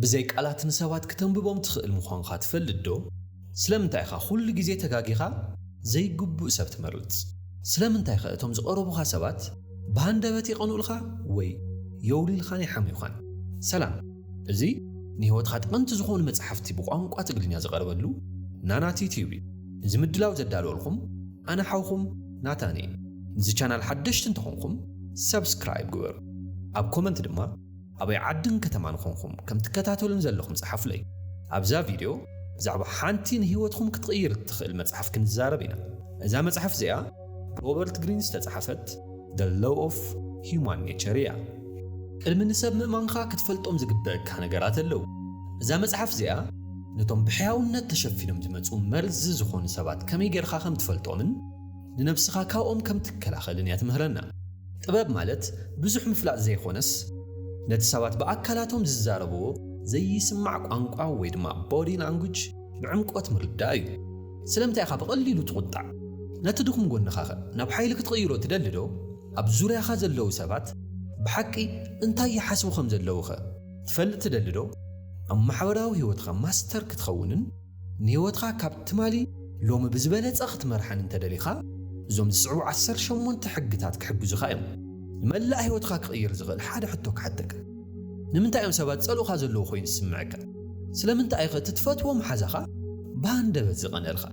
بزي قالات نسوات كتنببهم تخيل مخان خات فلدو سلام تايخا كل جزء تجاجيخا زي جب سبت مرلت سلام تايخا توم زقربوا خاسبات بهندبتي قانون الخا وي يولي الخاني حمي خان سلام زي نهوت خات أنت زخون متحفتي بقام قاتل الدنيا زقربلو ناناتي تيوي زمدلاو زدالو لكم أنا حوكم ناتاني زي channel حدشت انتخونكم سبسكرايب جور أب كومنت دما أبي عدن كتمان خونكم كم تكتاتولن زلكم صحف لي أبزا فيديو زعب حانتين هيوتكم كتغير تخيل مصحف كنزاربينا إذا مصحف زيها روبرت جرين استتصحفت The Law of Human Nature المنسب مأمنخا كتفلتهم زقبك هنقرات اللو إذا مصحف زيها نتوم بحياونات تشفينهم تمتقوم مرز زخون سبات كم يقرخا خم تفلتومن ننفسخا كاوم كم تكلاخلن ياتمهرنا طباب مالت بزح مفلاق زي خونس نتسوات بأكلاتهم ززاربو زي يسمع قانقا ويدما بودي لانجوج بعمقوت مردايو سلامتي اخا بقليلو تقطع نتدخم غنخا ناب حيلك تغيرو تدلدو اب زوريا خا زلو سبات بحقي انتي يحسبو خم زلوخه تفلت تدلدو ام محوراو هيوتخا ماستر كتخونن نيوتخا كابتمالي لوم بزبلت اخت مرحن انت دليخا زوم زعو 10 شمون تحقتات كحجزو خايم ملا هيوتخا كغير زغل حدا حتوك حدك نمنتا يوم سبات صلو خازلو خوين سمعك سلامنتا ايخه تتفتو محزخا باندبت زغنلخا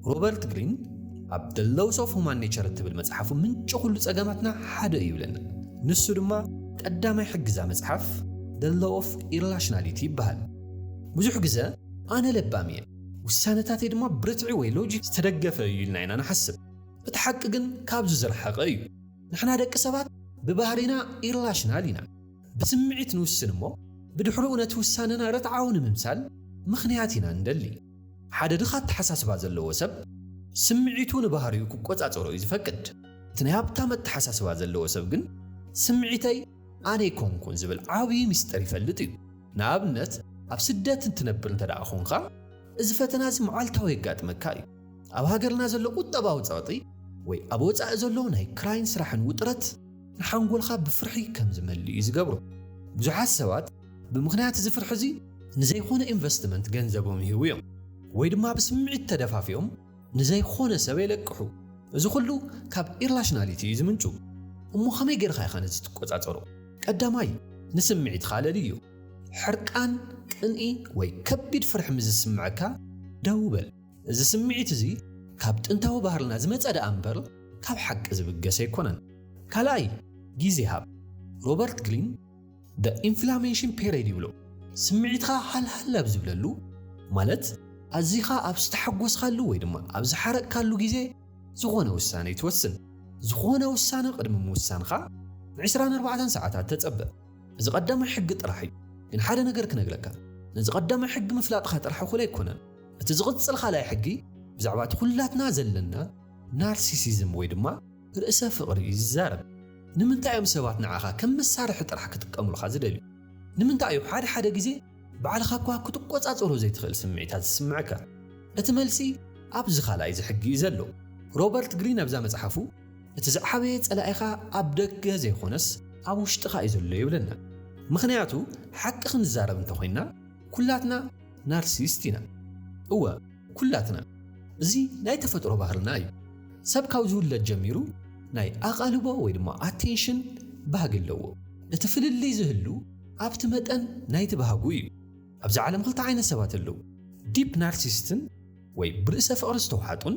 روبرت جرين اب The Laws of Human Nature تبل مصحفو منچ كل صقاماتنا حدا يبلنا نسو دما قدامي حجزا مصحف The Law of Irrationality بحال بزح غزا انا لباميه وسانتاتي دما برتعي وي لوجيك تدغفه يلنا انا نحسب بتحققن كابز زرحق ايو نحنا دق سبات ببهرنا إيرلاشنالينا بسمعت نوسنمو بدحرو نتوساننا رتعاون ممثال مخنياتنا ندلي حدا دخات حساسبا زلو سب سمعيتو نبهريو كقصاصرو يزفقد تنيابتا متحساسبا زلو سب ግን سمعيتي اني كونكون زبل عابي مستر يفلط እዩ نابنت اب سدت እንትነብር እንተዳ ኾንኻ እዚ ፈተና እዚ መዓልታዊ ይጋጥመካ እዩ ኣብ ሃገርና ዘሎ ቁጠባው ጻውጢ ወይ ኣብ ወጻእ ዘሎ ናይ ክራይን ስራሕን ውጥረት ንሓንጎልኻ ብፍርሒ ከም ዝመልእ ይዝገብሩ ብዙሓት ሰባት ብምኽንያት እዚ ፍርሒ እዚ ንዘይኾነ ኢንቨስትመንት ገንዘቦም ይህቡ እዮም ወይ ድማ ብስምዒት ተደፋፊዮም ንዘይኾነ ሰብ ይለቅሑ እዚ ኩሉ ካብ ኢርላሽናሊቲ ዝምንጩ እሞ ከመይ ጌርካ ኢኻ ነዚ ትቆጻጸሮ ቀዳማይ ንስምዒት ካለል እዩ ሕርቃን ቅንኢ ወይ ከቢድ ፍርሒ ምዝስምዓካ ደው በል እዚ ስምዒት እዚ ካብ ጥንታዊ ባህልና ዝመጸደ ኣምበር ካብ ሓቂ ዝብገሰ ይኮነን ካልኣይ ጊዜ ሃብ ሮበርት ግሪን The Inflammation Period ይብሎ ስምዒትካ ሃልሃላብ ዝብለሉ ማለት ኣዚኻ ኣብ ዝተሐጎስካሉ ወይ ድማ ኣብ ዝሓረቅካሉ ጊዜ ዝኾነ ውሳነ ይትወስን ዝኾነ ውሳነ ቅድሚ ምውሳንካ 24 ሰዓታት ተጸብቕ እዚ ቀዳማይ ሕጊ ጥራሕ እዩ ግን ሓደ ነገር ክነግረካ ነዚ ቀዳማይ ሕጊ ምፍላጥካ ጥራሕ ኩሉ ኣይኮነን እቲ ዝቕጽል ካልኣይ ሕጊ ብዛዕባ ኩላትና ዘለና ናርሲሲዝም ወይ ድማ ርእሰ ፍቕሪ ይዛረብ ንምንታይ እዮም ሰባት ንዓኻ ከም መሳርሒ ጥራሕ ክትጥቀምሉኻ ዝደልዩ ንምንታይ እዩ ሓደ ግዜ ባዕልኻ እኳ ክትቆጻጸሮ ዘይትኽእል ስምዒታት ዝስምዓካ እቲ መልሲ ኣብዚ ካልኣይ ዝሕጊ እዩ ዘሎ ሮበርት ግሪን ኣብዛ መጽሓፉ እቲ ዝዓበየ ጸላኢኻ ኣብ ደገ ዘይኾነስ ኣብ ውሽጥኻ እዩ ዘሎ ይብለና ምኽንያቱ ሓቂ ክንዛረብ እንተኾይንና ኩላትና ናርሲስት ኢና እወ ኩላትና እዚ ናይ ተፈጥሮ ባህልና እዩ ሰብ ካብ ዝውለድ ጀሚሩ ናይ ኣቓልቦ ወይ ድማ ኣቴንሽን ባህግ ኣለዎ እቲ ፍልልይ ዝህሉ ኣብቲ መጠን ናይቲ ባህጉ እዩ ኣብዚ ዓለም ክልተ ዓይነት ሰባት ኣለዉ ዲፕ ናርሲስትን ወይ ብርእሰ ፍቕሪ ዝተዋሓጡን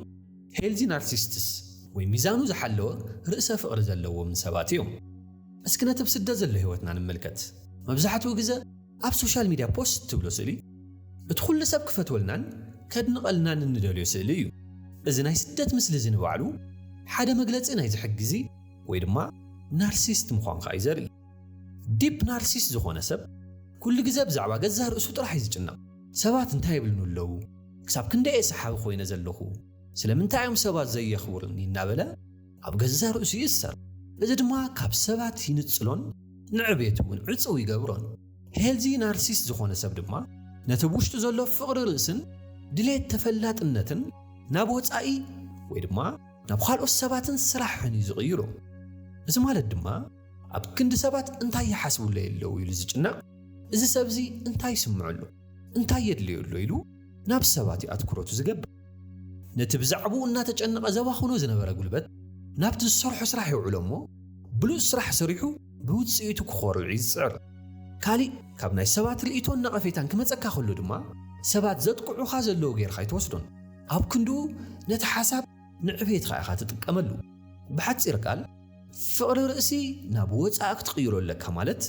ሄልዚ ናርሲስትስ ወይ ሚዛኑ ዝሓለወ ርእሰ ፍቕሪ ዘለዎም ሰባት እዮም እስኪ ነቲ ብስደት ዘሎ ህይወትና ንምልከት መብዛሕትኡ ግዜ ኣብ ሶሻል ሚድያ ፖስት ትብሎ ስእሊ እቲ ኩሉ ሰብ ክፈትወልናን ከድንቐልናን እንደልዮ ስእሊ እዩ እዚ ናይ ስደት ምስሊ ዝንባዕሉ ሓደ መግለጺ ናይ ዝሕግዚ ወይ ድማ ናርሲስት ምዃንካ እዩ ዘርኢ ዲፕ ናርሲስት ዝኾነ ሰብ ኩሉ ግዜ ብዛዕባ ገዛ ርእሱ ጥራሕ እዩ ዝጭነቕ ሰባት እንታይ ይብልኑ ኣለዉ ክሳብ ክንደይ ሰሓቢ ኮይነ ዘለኹ ስለምንታይ እዮም ሰባት ዘየኽብሩኒ እናበለ ኣብ ገዛ ርእሱ ይእሰር እዚ ድማ ካብ ሰባት ይንጽሎን ንዕቤቱ እውን ዕፅው ይገብሮን ሄልዚ ናርሲስት ዝኾነ ሰብ ድማ ነቲ ውሽጡ ዘሎ ፍቕሪ ርእስን ድሌት ተፈላጥነትን ናብ ወጻኢ ወይ ድማ ናብ ካልኦት ሰባትን ስራሕን እዩ ዝቕይሮ እዚ ማለት ድማ ኣብ ክንዲ ሰባት እንታይ ይሓስቡሉ የለው ኢሉ ዝጭነቕ እዚ ሰብዚ እንታይ ይስምዓሉ እንታይ የድልየሉ ኢሉ ናብ ሰባት ኣትኩረቱ ዝገብር ነቲ ብዛዕባኡ እናተጨነቐ ዘባኽኖ ዝነበረ ጉልበት ናብቲ ዝሰርሖ ስራሕ ይውዕሎሞ ብሉፅ ስራሕ ሰሪሑ ብውፅኢቱ ክኾርዕ ይፅዕር ካሊእ ካብ ናይ ሰባት ርእቶን ነቐፌታን ክመፀካ ከሎ ድማ ሰባት ዘጥቅዑኻ ዘለዉ ጌርካ ይትወስዶን ኣብ ክንድኡ ነቲ ሓሳብ ንዕቤትካ ኢኻ ትጥቀመሉ ብሓፂር ቃል ፍቕሪ ርእሲ ናብ ወፃእ ክትቕይሮ ኣለካ ማለት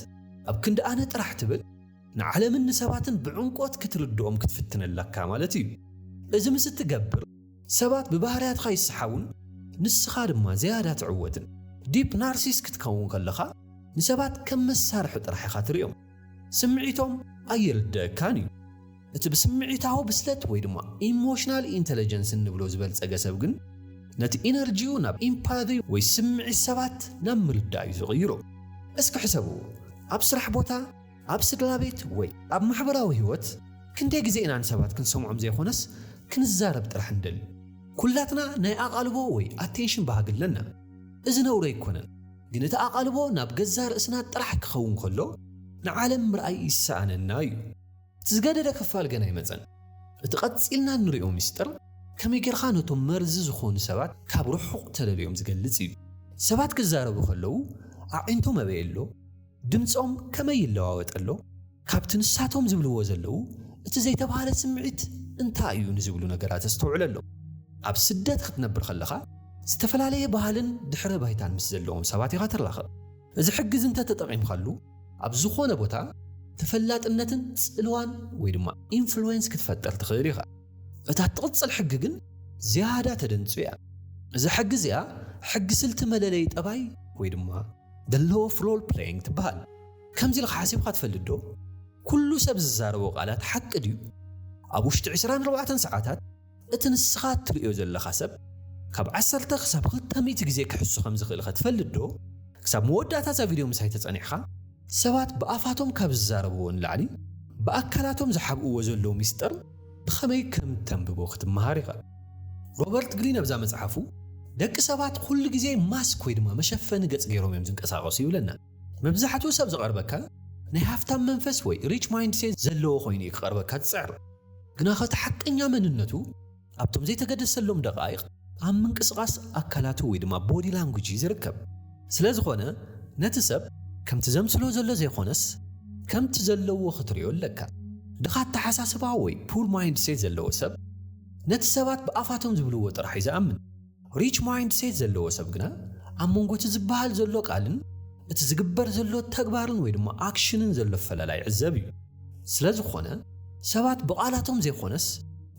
ኣብ ክንዲ ኣነ ጥራሕ ትብል ንዓለምን ንሰባትን ብዕንቆት ክትርድኦም ክትፍትነለካ ማለት እዩ እዚ ምስ እትገብር ሰባት ብባህርያትካ ይስሓቡን ንስኻ ድማ ዝያዳ ትዕወትን ዲፕ ናርሲስ ክትከውን ከለኻ ንሰባት ከም መሳርሒ ጥራሕ ኢኻ ትሪኦም ስምዒቶም ኣይርድአካን እዩ እቲ ብስምዒታዊ ብስለት ወይ ድማ ኢሞሽናል ኢንተለጀንስ እንብሎ ዝበልፀገ ሰብ ግን ነቲ ኢነርጂኡ ናብ ኢምፓቲ ወይ ስምዒት ሰባት ናብ ምርዳእ እዩ ዝቕይሮ እስኪ ሕሰቡ ኣብ ስራሕ ቦታ ኣብ ስድራ ቤት ወይ ኣብ ማሕበራዊ ህይወት ክንደይ ግዜ ኢና ንሰባት ክንሰምዖም ዘይኮነስ ክንዛረብ ጥራሕ እንደሊ ኩላትና ናይ ኣቓልቦ ወይ ኣቴንሽን ባህግለና እዚ ነውሮ ኣይኮነን ግን እቲ ኣቓልቦ ናብ ገዛ ርእስና ጥራሕ ክኸውን ከሎ ንዓለም ምርኣይ ይሰኣነና እዩ ትዝገደደ ክፋል ገና ይመፀን እቲ ቀፂልና ንሪኦ ምስጢር ከመይ ጌርካ ነቶም መርዚ ዝኾኑ ሰባት ካብ ርሑቕ ተለልዮም ዝገልጽ እዩ ሰባት ክዛረቡ ከለዉ ኣዒንቶም ኣበየሎ ድምፆም ከመይ ይለዋወጠሎ ካብቲ ንሳቶም ዝብልዎ ዘለዉ እቲ ዘይተባሃለ ስምዒት እንታይ እዩ ንዝብሉ ነገራት ኣስተውዕለሎ ኣብ ስደት ክትነብር ከለኻ ዝተፈላለየ ባህልን ድሕረ ባይታን ምስ ዘለዎም ሰባት ኢኻ ትራኸብ እዚ ሕግዝ እንተተጠቒምካሉ ኣብ ዝኾነ ቦታ ተፈላጥነትን ጽልዋን ወይ ድማ ኢንፍሉዌንስ ክትፈጠር ትኽእል ኢኻ እታ ትቕፅል ሕጊ ግን ዝያዳ ተደንጹ እያ እዚ ሕጊ እዚኣ ሕጊ ስልቲ መለለይ ጠባይ ወይ ድማ the law of role playing ትበሃል ከምዚ ኢልካ ሓሲብካ ትፈልጥ ዶ ኩሉ ሰብ ዝዛረቦ ቃላት ሓቂ ድዩ ኣብ ውሽጢ 24 ሰዓታት እቲ ንስኻ ትሪኦ ዘለኻ ሰብ ካብ 10 ክሳብ 200 ግዜ ክሕሱ ከም ዝኽእል ክትፈልጥ ዶ ክሳብ መወዳእታ እዛ ቪድዮ ምሳይ ተጸኒሕካ ሰባት ብኣፋቶም ካብ ዝዛረብዎ ንላዕሊ ብኣካላቶም ዝሓብእዎ ዘለዉ ሚስጥር ብኸመይ ከም ተንብቦ ክትመሃር ኢኻ ሮበርት ግሪን ኣብዛ መጽሓፉ ደቂ ሰባት ኩሉ ግዜ ማስክ ወይ ድማ መሸፈኒ ገጽ ገይሮም እዮም ዝንቀሳቐሱ ይብለና መብዛሕትኡ ሰብ ዝቐርበካ ናይ ሃፍታም መንፈስ ወይ ሪች ማይንድ ሴት ዘለዎ ኮይኑ ክቐርበካ ትፅዕር ግና ኸቲ ሓቀኛ መንነቱ ኣብቶም ዘይተገደሰሎም ደቓይቕ ኣብ ምንቅስቓስ ኣካላቱ ወይ ድማ ቦዲ ላንጉጅ ዝርከብ ስለ ዝኾነ ነቲ ሰብ ከምቲ ዘምስሎ ዘሎ ዘይኾነስ ከምቲ ዘለዎ ክትሪኦ ኣለካ ድኻ ተሓሳስባ ወይ ፑር ማይንድ ሴት ዘለዎ ሰብ ነቲ ሰባት ብኣፋቶም ዝብልዎ ጥራሕ እዩ ዝኣምን ሪች ማይንድ ሴት ዘለዎ ሰብ ግና ኣብ መንጎቲ ዝበሃል ዘሎ ቃልን እቲ ዝግበር ዘሎ ተግባርን ወይ ድማ ኣክሽንን ዘሎ ፈላላይ ይዕዘብ እዩ ስለ ዝኾነ ሰባት ብቓላቶም ዘይኾነስ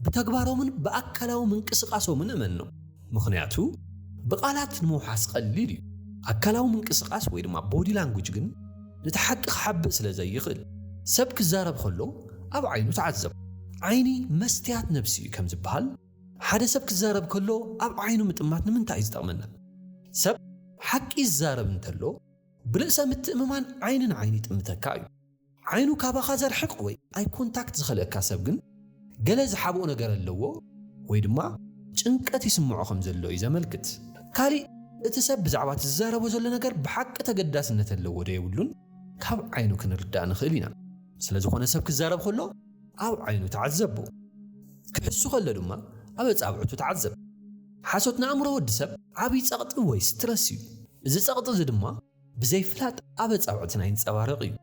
ብተግባሮምን ብኣካላዊ ምንቅስቓሶምን እመኖም ምኽንያቱ ብቓላት ንምውሓስ ቀሊል እዩ ኣካላዊ ምንቅስቓስ ወይ ድማ ቦዲ ላንጉጅ ግን ነቲ ሓቂ ክሓብእ ስለ ዘይኽእል ሰብ ክዛረብ ከሎ ኣብ ዓይኑ ተዓዘብ ዓይኒ መስትያት ነብሲ እዩ ከም ዝበሃል ሓደ ሰብ ክዛረብ ከሎ ኣብ ዓይኑ ምጥማት ንምንታይ እዩ ዝጠቕመና ሰብ ሓቂ ይዛረብ እንተሎ ብርእሰ ምትእምማን ዓይኒ ንዓይኒ ይጥምተካ እዩ ዓይኑ ካባኻ ዘርሕቕ ወይ ኣይ ኮንታክት ዝኸልአካ ሰብ ግን ገለ ዝሓብኦ ነገር ኣለዎ ወይ ድማ ጭንቀት ይስምዖ ከም ዘሎ እዩ ዘመልክት ካሊእ እቲ ሰብ ብዛዕባ ትዛረቦ ዘሎ ነገር ብሓቂ ተገዳስነት ኣለዎ ዶ የብሉን ካብ ዓይኑ ክንርዳእ ንኽእል ኢና ስለ ዝኾነ ሰብ ክዛረብ ከሎ ኣብ ዓይኑ ተዓዘቦ ክሕሱ ከሎ ድማ ኣብ ኣጻብዕቱ ተዓዘብ ሓሶት ንኣእምሮ ወዲ ሰብ ዓብይ ጸቕጢ ወይ ስትረስ እዩ እዚ ጸቕጢ እዚ ድማ ብዘይፍላጥ ኣብ ኣጻብዕትና ይንጸባረቕ እዩ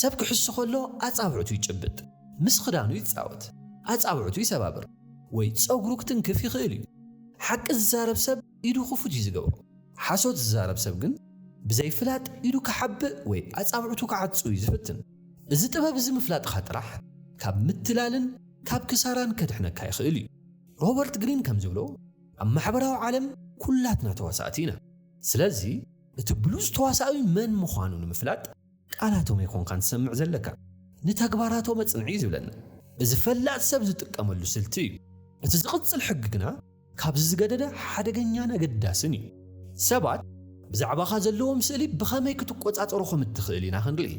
ሰብ ክሕሱ ከሎ ኣጻብዕቱ ይጭብጥ ምስ ክዳኑ ይጻወት ኣጻብዕቱ ይሰባብር ወይ ጸጉሩ ክትንክፍ ይኽእል እዩ ሓቂ ዝዛረብ ሰብ ኢዱ ክፉት እዩ ዝገብሮ ሓሶት ዝዛረብ ሰብ ግን ብዘይፍላጥ ኢዱ ክሓብእ ወይ ኣጻብዕቱ ክዓጹ እዩ ዝፍትን እዚ ጥበብ እዚ ምፍላጥኻ ጥራሕ ካብ ምትላልን ካብ ክሳራን ከድሕነካ ይኽእል እዩ ሮበርት ግሪን ከም ዝብሎ ኣብ ማሕበራዊ ዓለም ኩላትና ተዋሳእቲ ኢና ስለዚ እቲ ብሉፅ ተዋሳኢ መን ምዃኑ ንምፍላጥ ቃላቶም ይኾንካ ንሰምዕ ዘለካ ንተግባራቶም ኣጽንዒ ዝብለና እዚ ፈላጥ ሰብ ዝጥቀመሉ ስልቲ እዩ እቲ ዝቕፅል ሕጊ ግና ካብዚ ዝገደደ ሓደገኛን ኣገዳስን እዩ ሰባት ብዛዕባኻ ዘለዎም ስእሊ ብኸመይ ክትቆጻጸሩ ከም እትኽእል ኢና ክንርኢ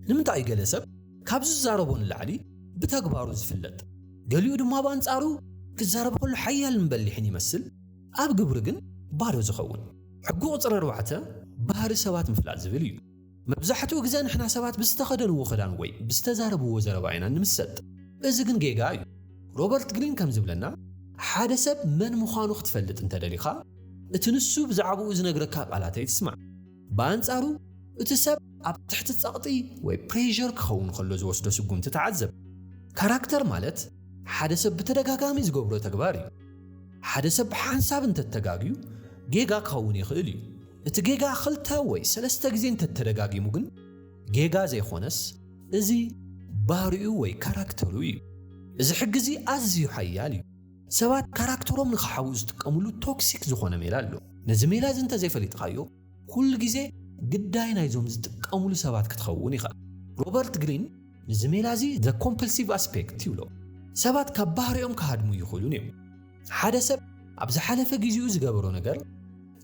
ንምንታይ ገለ ሰብ ካብ ዝዛረቦ ንላዕሊ ብተግባሩ ዝፍለጥ ገሊኡ ድማ በኣንጻሩ ክዛረብ ከሎ ሓያልን በሊሕን ይመስል ኣብ ግብሪ ግን ባዶ ዝኸውን ሕጊ ቁፅሪ 4 ባህሪ ሰባት ምፍላጥ ዝብል እዩ مبزحتو ግዜ ንሕና ሰባት ብዝተኸደንዎ ክዳን ወይ ብዝተዛረብዎ ዘረባ ኢና ንምሰጥ እዚ ግን ጌጋ እዩ ሮበርት ግሪን ከም ዝብለና ሓደ ሰብ መን ምዃኑ ክትፈልጥ እንተደሊኻ እቲ ንሱ ብዛዕባኡ ዝነግረካ ቃላት ኣይትስማዕ በአንጻሩ እቲ ሰብ ኣብ ትሕቲ ጸቕጢ ወይ ፕሬዠር ክኸውን ከሎ ዝወስዶ ስጉምቲ ተዓዘብ ካራክተር ማለት ሓደ ሰብ ብተደጋጋሚ ዝገብሮ ተግባር እዩ ሓደ ሰብ ሓንሳብ እንተተጋግዩ ጌጋ ክኸውን ይኽእል እዩ እቲ ጌጋ ክልተ ወይ ሰለስተ ግዜ እንተተደጋጊሙ ግን ጌጋ ዘይኾነስ እዚ ባህሪኡ ወይ ካራክተሩ እዩ እዚ ሕግዚ ኣዝዩ ሓያል እዩ ሰባት ካራክተሮም ንኽሓብኡ ዝጥቀሙሉ ቶክሲክ ዝኾነ ሜላ ኣሎ ነዚ ሜላ እዚ እንተዘይፈሊጥካዮ ኩሉ ግዜ ግዳይ ናይዞም ዝጥቀሙሉ ሰባት ክትኸውን ኢኻ ሮበርት ግሪን ነዚ ሜላ እዚ ዘ ኮምፐልሲቭ ኣስፔክት ይብሎ ሰባት ካብ ባህሪኦም ክሃድሙ ይኽእሉን እዮም ሓደ ሰብ ኣብ ዝሓለፈ ጊዜኡ ዝገበሮ ነገር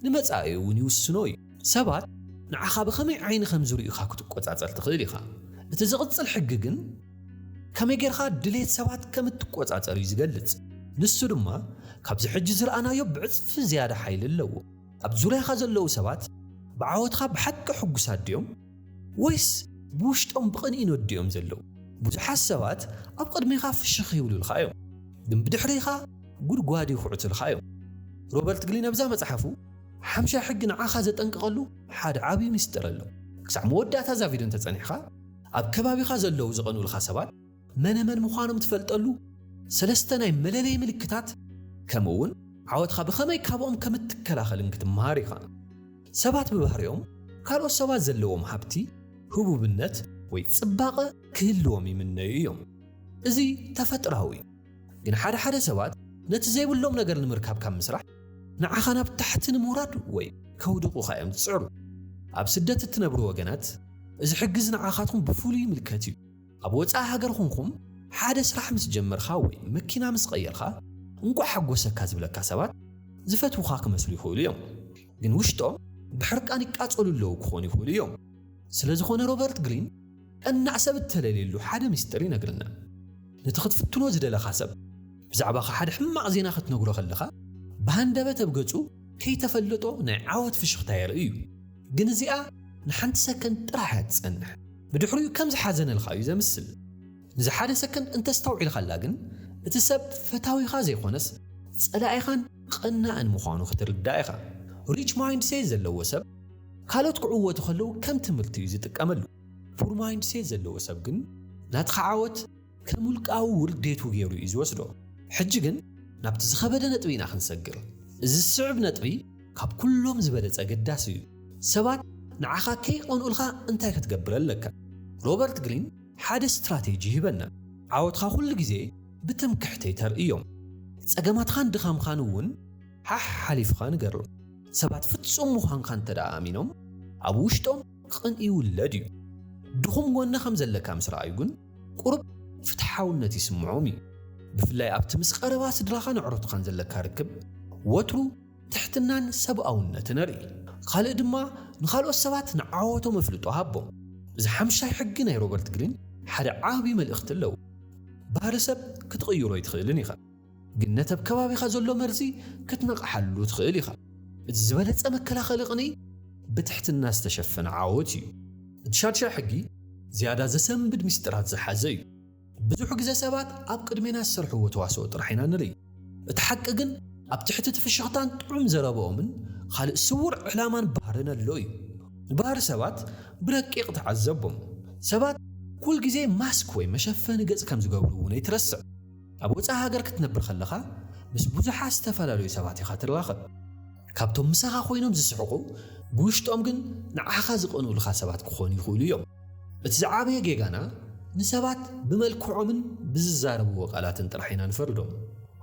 ንመጻኢኡ እውን ይውስኖ እዩ ሰባት ንዓኻ ብኸመይ ዓይኒ ከም ዝርእዩኻ ክትቆጻጸር ትኽእል ኢኻ እቲ ዝቕጽል ሕጊ ግን ከመይ ጌርኻ ድሌት ሰባት ከም እትቆጻጸር እዩ ዝገልጽ ንሱ ድማ ካብዚ ሕጂ ዝረኣናዮ ብዕፅፊ ዝያዳ ሓይሊ ኣለዎ ኣብ ዙርያኻ ዘለዉ ሰባት ብዓወትኻ ብሓቂ ሕጉሳት ድዮም ወይስ ብውሽጦም ብቕንኢ ነዲኦም ዘለዉ ብዙሓት ሰባት ኣብ ቅድሚኻ ፍሽኽ ይብሉልካ እዮም ግን ብድሕሪኻ ጉድጓድ ይኹዕቱልካ እዮም ሮበርት ግሪን ኣብዛ መጽሓፉ ሓምሻይ ሕጊ ንዓኻ ዘጠንቅቐሉ ሓደ ዓብዪ ምስጢር ኣሎ ክሳዕ መወዳእታ እዛ ቪድዮ እንተጸኒሕኻ ኣብ ከባቢኻ ዘለዉ ዝቐንኡልካ ሰባት መነመን ምዃኖም ትፈልጠሉ ሰለስተ ናይ መለለይ ምልክታት ከምኡውን ዓወትኻ ብኸመይ ካብኦም ከም እትከላኸልን ክትመሃር ኢኻ ሰባት ብባህሪኦም ካልኦት ሰባት ዘለዎም ሃብቲ ህቡብነት ወይ ጽባቐ ክህልዎም ይምነዩ እዮም እዚ ተፈጥራዊ ግን ሓደ ሰባት ነቲ ዘይብሎም ነገር ንምርካብ ካብ ምስራሕ ንዓኻ ናብ ታሕቲ ንምውራድ ወይ ከውድቑኻ እዮም ዝጽዕሩ ኣብ ስደት እትነብሩ ወገናት እዚ ሕግዝ ንዓኻትኩም ብፍሉይ ምልክት እዩ ኣብ ወፃኢ ሃገር ኹንኩም ሓደ ስራሕ ምስ ጀመርኻ ወይ መኪና ምስ ቀየርኻ እንኳ ሓጎሰካ ዝብለካ ሰባት ዝፈትውኻ ክመስሉ ይኽእሉ እዮም ግን ውሽጦም ብሕርቃን ይቃጸሉ ኣለዉ ክኾኑ ይኽእሉ እዮም ስለ ዝኾነ ሮበርት ግሪን ቀናዕ ሰብ እተለልየሉ ሓደ ምስጢር ይነግረና ነቲ ክትፍትኖ ዝደለኻ ሰብ ብዛዕባኻ ሓደ ሕማቕ ዜና ክትነግሮ ከለኻ ብሃንደበት ኣብ ገጹ ከይተፈለጦ ናይ ዓወት ፍሽኽታ የርኢ እዩ ግን እዚኣ ንሓንቲ ሰከንድ ጥራሕ እያ ትጸንሕ ብድሕሪኡ ከም ዝሓዘነልካ እዩ ዘምስል ንዚ ሓደ ሰከንድ እንተስተውዒልካላ ግን እቲ ሰብ ፈታዊኻ ዘይኾነስ ጸላኢኻን ቀናእን ምዃኑ ክትርዳእ ኢኻ ሪች ማይንድ ሴት ዘለዎ ሰብ ካልኦት ክዕወቱ ከለዉ ከም ትምህርቲ እዩ ዝጥቀመሉ ፑር ማይንድ ሴት ዘለዎ ሰብ ግን ናትኻ ዓወት ከም ውልቃዊ ውርዴቱ ገይሩ እዩ ዝወስዶ ሕጂ ግን ናብቲ ዝኸበደ ነጥቢ ኢና ክንሰግር እዚ ስዕብ ነጥቢ ካብ ኩሎም ዝበለጸ ገዳሲ እዩ ሰባት ንዓኻ ከይቐንኡልካ እንታይ ክትገብር ኣለካ ሮበርት ግሪን ሓደ ስትራቴጂ ይበና ዓወትኻ ኩሉ ግዜ ብትምክሕተይ ተርእዮም ጸገማትኻን ድኻምኻን እውን ሓሊፍኻ ንገርሎም ሰባት ፍጹም ምዃንካ እንተደኣ ኣሚኖም ኣብ ውሽጦም ቅንኢ ይውለድ እዩ ድኹም ጎነ ከም ዘለካ ምስ ረኣዩ ግን ቁርብ ፍትሓውነት ይስምዖም እዩ ብፍላይ ኣብቲ ምስ ቀረባ ስድራኻ ንዕሮትኻን ዘለካ ርክብ ወትሩ ትሕትናን ሰብኣውነትን ንርኢ ካልእ ድማ ንኻልኦት ሰባት ንዓወቶም ኣፍልጦ ሃቦም እዚ ሓምሻይ ሕጊ ናይ ሮበርት ግሪን ሓደ ዓብዪ መልእኽቲ ኣለዎ ባህሪ ሰብ ክትቕይሮ ይትኽእልን ኢኻ ግን ነቲ ኣብ ከባቢኻ ዘሎ መርዚ ክትነቕሓሉ ትኽእል ኢኻ እቲ ዝበለጸ መከላኸሊ ቅንኢ ብትሕትና ዝተሸፈነ ዓወት እዩ እቲ ሻድሻይ ሕጊ ዝያዳ ዘሰንብድ ምስጢራት ዝሓዘ እዩ ብዙሕ ግዜ ሰባት ኣብ ቅድሜና ዝሰርሕዎ ተዋስኦ ጥራሕ ኢና ንርኢ እቲ ሓቂ ግን ኣብ ትሕቲ ፍሽኽታን ጥዑም ዘረብኦምን ካልእ ስውር ዕላማን ባህርን ኣሎ እዩ ንባህሪ ሰባት ብረቂቕ ተዓዘቦም ሰባት ኩል ግዜ ማስክ ወይ መሸፈኒ ገጽ ከም ዝገብሩ እውን ኣይትረስዕ ኣብ ወፃኢ ሃገር ክትነብር ከለኻ ምስ ብዙሓት ዝተፈላለዩ ሰባት ኢኻ ትራኸብ ካብቶም ምሳኻ ኮይኖም ዝስሕቑ ብውሽጦም ግን ንዓኻ ዝቐንኡልካ ሰባት ክኾኑ ይኽእሉ እዮም እቲ ዝዓበየ ጌጋና ንሰባት ብመልክዖምን ብዝዛረብዎ ቃላትን ጥራሕ ኢና ንፈርዶም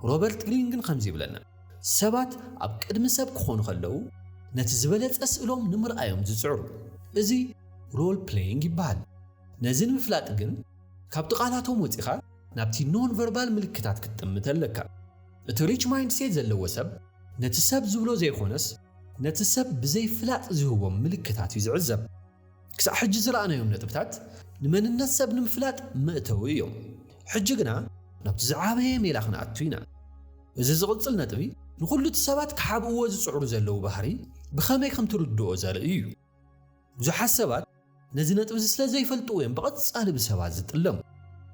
ሮበርት ግሪን ግን ከምዚ ይብለና ሰባት ኣብ ቅድሚ ሰብ ክኾኑ ከለዉ ነቲ ዝበለጸ ስእሎም ንምርኣዮም ዝጽዕሩ እዚ ሮል ፕሌይንግ ይበሃል ነዚ ንምፍላጥ ግን ካብቲ ቃላቶም ወፂኻ ናብቲ ኖን ቨርባል ምልክታት ክትጥምት ኣለካ እቲ ሪች ማይንድ ሴት ዘለዎ ሰብ ነቲ ሰብ ዝብሎ ዘይኾነስ ነቲ ሰብ ብዘይፍላጥ ዝህቦም ምልክታት እዩ ዝዕዘብ ክሳዕ ሕጂ ዝረኣናዮም ነጥብታት ንመንነት ሰብ ንምፍላጥ መእተዊ እዮም ሕጂ ግና ናብቲ ዝዓበየ ሜላ ክንኣቱ ኢና እዚ ዝቕጽል ነጥቢ ንኹሉ እቲ ሰባት ክሓብእዎ ዝጽዕሩ ዘለዉ ባህሪ ብኸመይ ከም ትርድኦ ዘርኢ እዩ ብዙሓት ሰባት نزي نطب سلا زيفلطو وين بقصال بسبات زطلم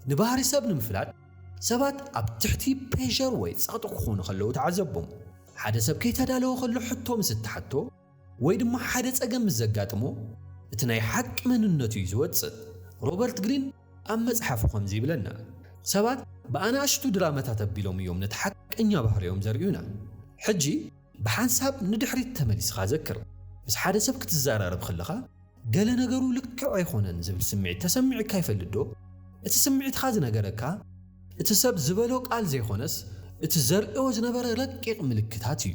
نبهاري سب نمفلات سبات اب تحتي بريشر وي صقطو كونو خلو تعذبهم حدا سب كيتدالو خلو حتو مستحتو ወይ ድማ ሓደ ጸገም ዘጋጥሞ እቲ ናይ ሓቂ መንነቱ ይዝወጽእ ሮበርት ግሪን ኣብ መጽሓፉ ከምዚ ይብለና ሰባት በአናሽቱ ድራማታት አቢሎም እዮም ነቲ ሓቀኛ ባህሪዮም ዘርእዩና ሕጂ ብሓንሳብ ንድሕሪት ተመሊስኻ ዘክር ምስ ሓደ ሰብ ክትዘራረብ ከለኻ ገለ ነገሩ ልክዕ ኣይኾነን ዝብል ስምዒት ተሰሚዕካ ይፈልዶ እቲ ስምዒትኻ ዝነገረካ እቲ ሰብ ዝበሎ ቃል ዘይኾነስ እቲ ዘርእዮ ዝነበረ ረቂቕ ምልክታት እዩ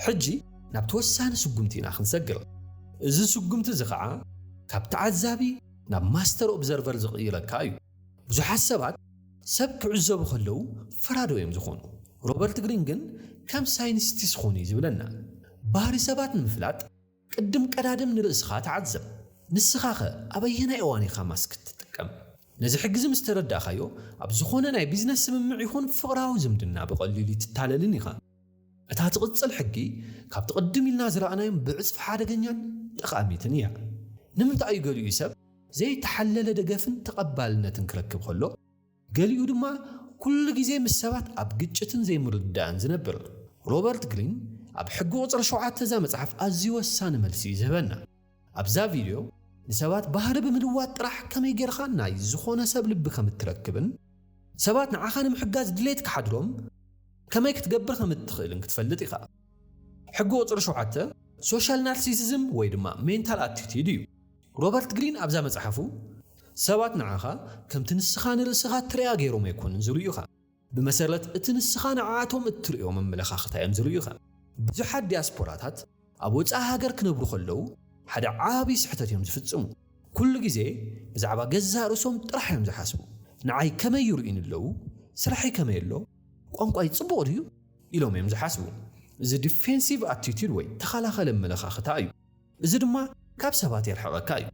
ሕጂ ናብ ተወሳኒ ስጉምቲ ኢና ክንሰግር እዚ ስጉምቲ እዚ ከዓ ካብ ተዓዛቢ ናብ ማስተር ኦብዘርቨር ዝቕይረካ እዩ ብዙሓት ሰባት ሰብ ክዕዘቡ ከለዉ ፍራዶ እዮም ዝኾኑ ሮበርት ግሪን ግን ከም ሳይንቲስት ኾኑ ዝብለና ባህሪ ሰባት ንምፍላጥ ቅድም ቀዳድም ንርእስኻ ተዓዘብ ንስኻ ኸ ኣበየናይ እዋን ኢኻ ማስክ ትጥቀም ነዚ ሕግዚ ምስ ተረዳእኻዮ ኣብ ዝኾነ ናይ ቢዝነስ ስምምዕ ይኹን ፍቕራዊ ዝምድና ብቐሊሉ ትታለልን ኢኻ እታ ትቕጽል ሕጊ ካብ ትቕድም ኢልና ዝረኣናዮም ብዕፅፊ ሓደገኛን ጠቓሚትን እያ ንምንታይ እዩ ገሊኡ ሰብ ዘይተሓለለ ደገፍን ተቐባልነትን ክረክብ ከሎ ገሊኡ ድማ ኩሉ ግዜ ምስ ሰባት ኣብ ግጭትን ዘይምርዳእን ዝነብር ሮበርት ግሪን ኣብ ሕጊ ቁፅሪ 7 ዛ መጽሓፍ ኣዝዩ ወሳኒ መልሲ ይዝበና ኣብዛ ቪድዮ ንሰባት ባህሪ ብምልዋጥ ጥራሕ ከመይ ጌርኻ ናይ ዝኾነ ሰብ ልቢ ከም እትረክብን ሰባት ንዓኻ ንምሕጋዝ ድሌት ክሓድሮም ከመይ ክትገብር ከም እትኽእልን ክትፈልጥ ኢኻ ሕጊ ቁፅሪ 7 ሶሻል ናርሲሲዝም ወይ ድማ ሜንታል አቲቲዩድ እዩ ሮበርት ግሪን ኣብዛ መጽሓፉ ሰባት ንዓኻ ከምቲ ንስኻ ንርእስኻ ትሪኣ ገይሮም ኣይኮኑን ዝርዩኻ ብመሰረት እቲ ንስኻ ንዓቶም እትሪኦም ኣመለኻኽታ እዮም ዝርዩኻ ብዙሓት ዲያስፖራታት ኣብ ወፃኢ ሃገር ክነብሩ ከለዉ ሓደ ዓብዪ ስሕተት እዮም ዝፍጽሙ ኩሉ ግዜ ብዛዕባ ገዛ ርእሶም ጥራሕ እዮም ዝሓስቡ ንዓይ ከመይ ይርኡን ኣለዉ ስራሕይ ከመይ ኣሎ ቋንቋይ ጽቡቕ ድዩ ኢሎም እዮም ዝሓስቡ እዚ ዲፌንሲቭ አቲቲዩድ ወይ ተኸላኸለ ኣመለኻኽታ እዩ እዚ ድማ ካብ ሰባት የርሕቐካ እዩ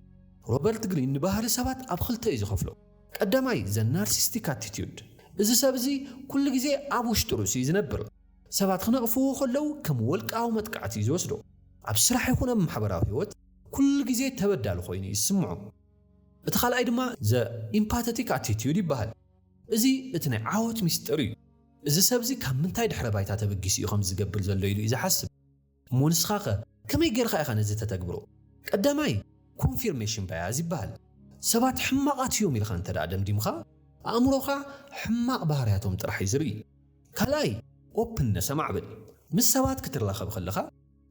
ሮበርት ግሪን ንባህሪ ሰባት ኣብ ክልተ እዩ ዝኸፍሎ ቀዳማይ ዘ ናርሲስቲክ አቲቲዩድ እዚ ሰብ እዚ ኩሉ ግዜ ኣብ ውሽጢ ርእሱ እዩ ዝነብር ሰባት ክነቕፍዎ ከለዉ ከም ወልቃዊ መጥቃዕቲ እዩ ዝወስዶ ኣብ ስራሕ ይኹን ኣብ ማሕበራዊ ህይወት ኩሉ ግዜ ተበዳሊ ኮይኑ ይስምዖ እቲ ካልኣይ ድማ ዘ ኢምፓተቲክ አቲቲዩድ ይበሃል እዚ እቲ ናይ ዓወት ሚስጥር እዩ እዚ ሰብ እዚ ካብ ምንታይ ድሕረ ባይታ ተበጊሱ እዩ ከም ዝገብር ዘሎ ኢሉ እዩ ዝሓስብ እሞ ንስኻ ኸ ከመይ ጌርካ ኢኻ ነዚ ተተግብሮ ቀዳማይ ኮንፊርሜሽን ባያዝ ይበሃል ሰባት ሕማቃት እዮም ኢልካ እንተደኣ ደምዲምካ ኣእምሮኻ ሕማቕ ባህርያቶም ጥራሕ እዩ ዝርኢ ካልኣይ ኦፕንነስ ማዕብል ምስ ሰባት ክትራኸብ ከለኻ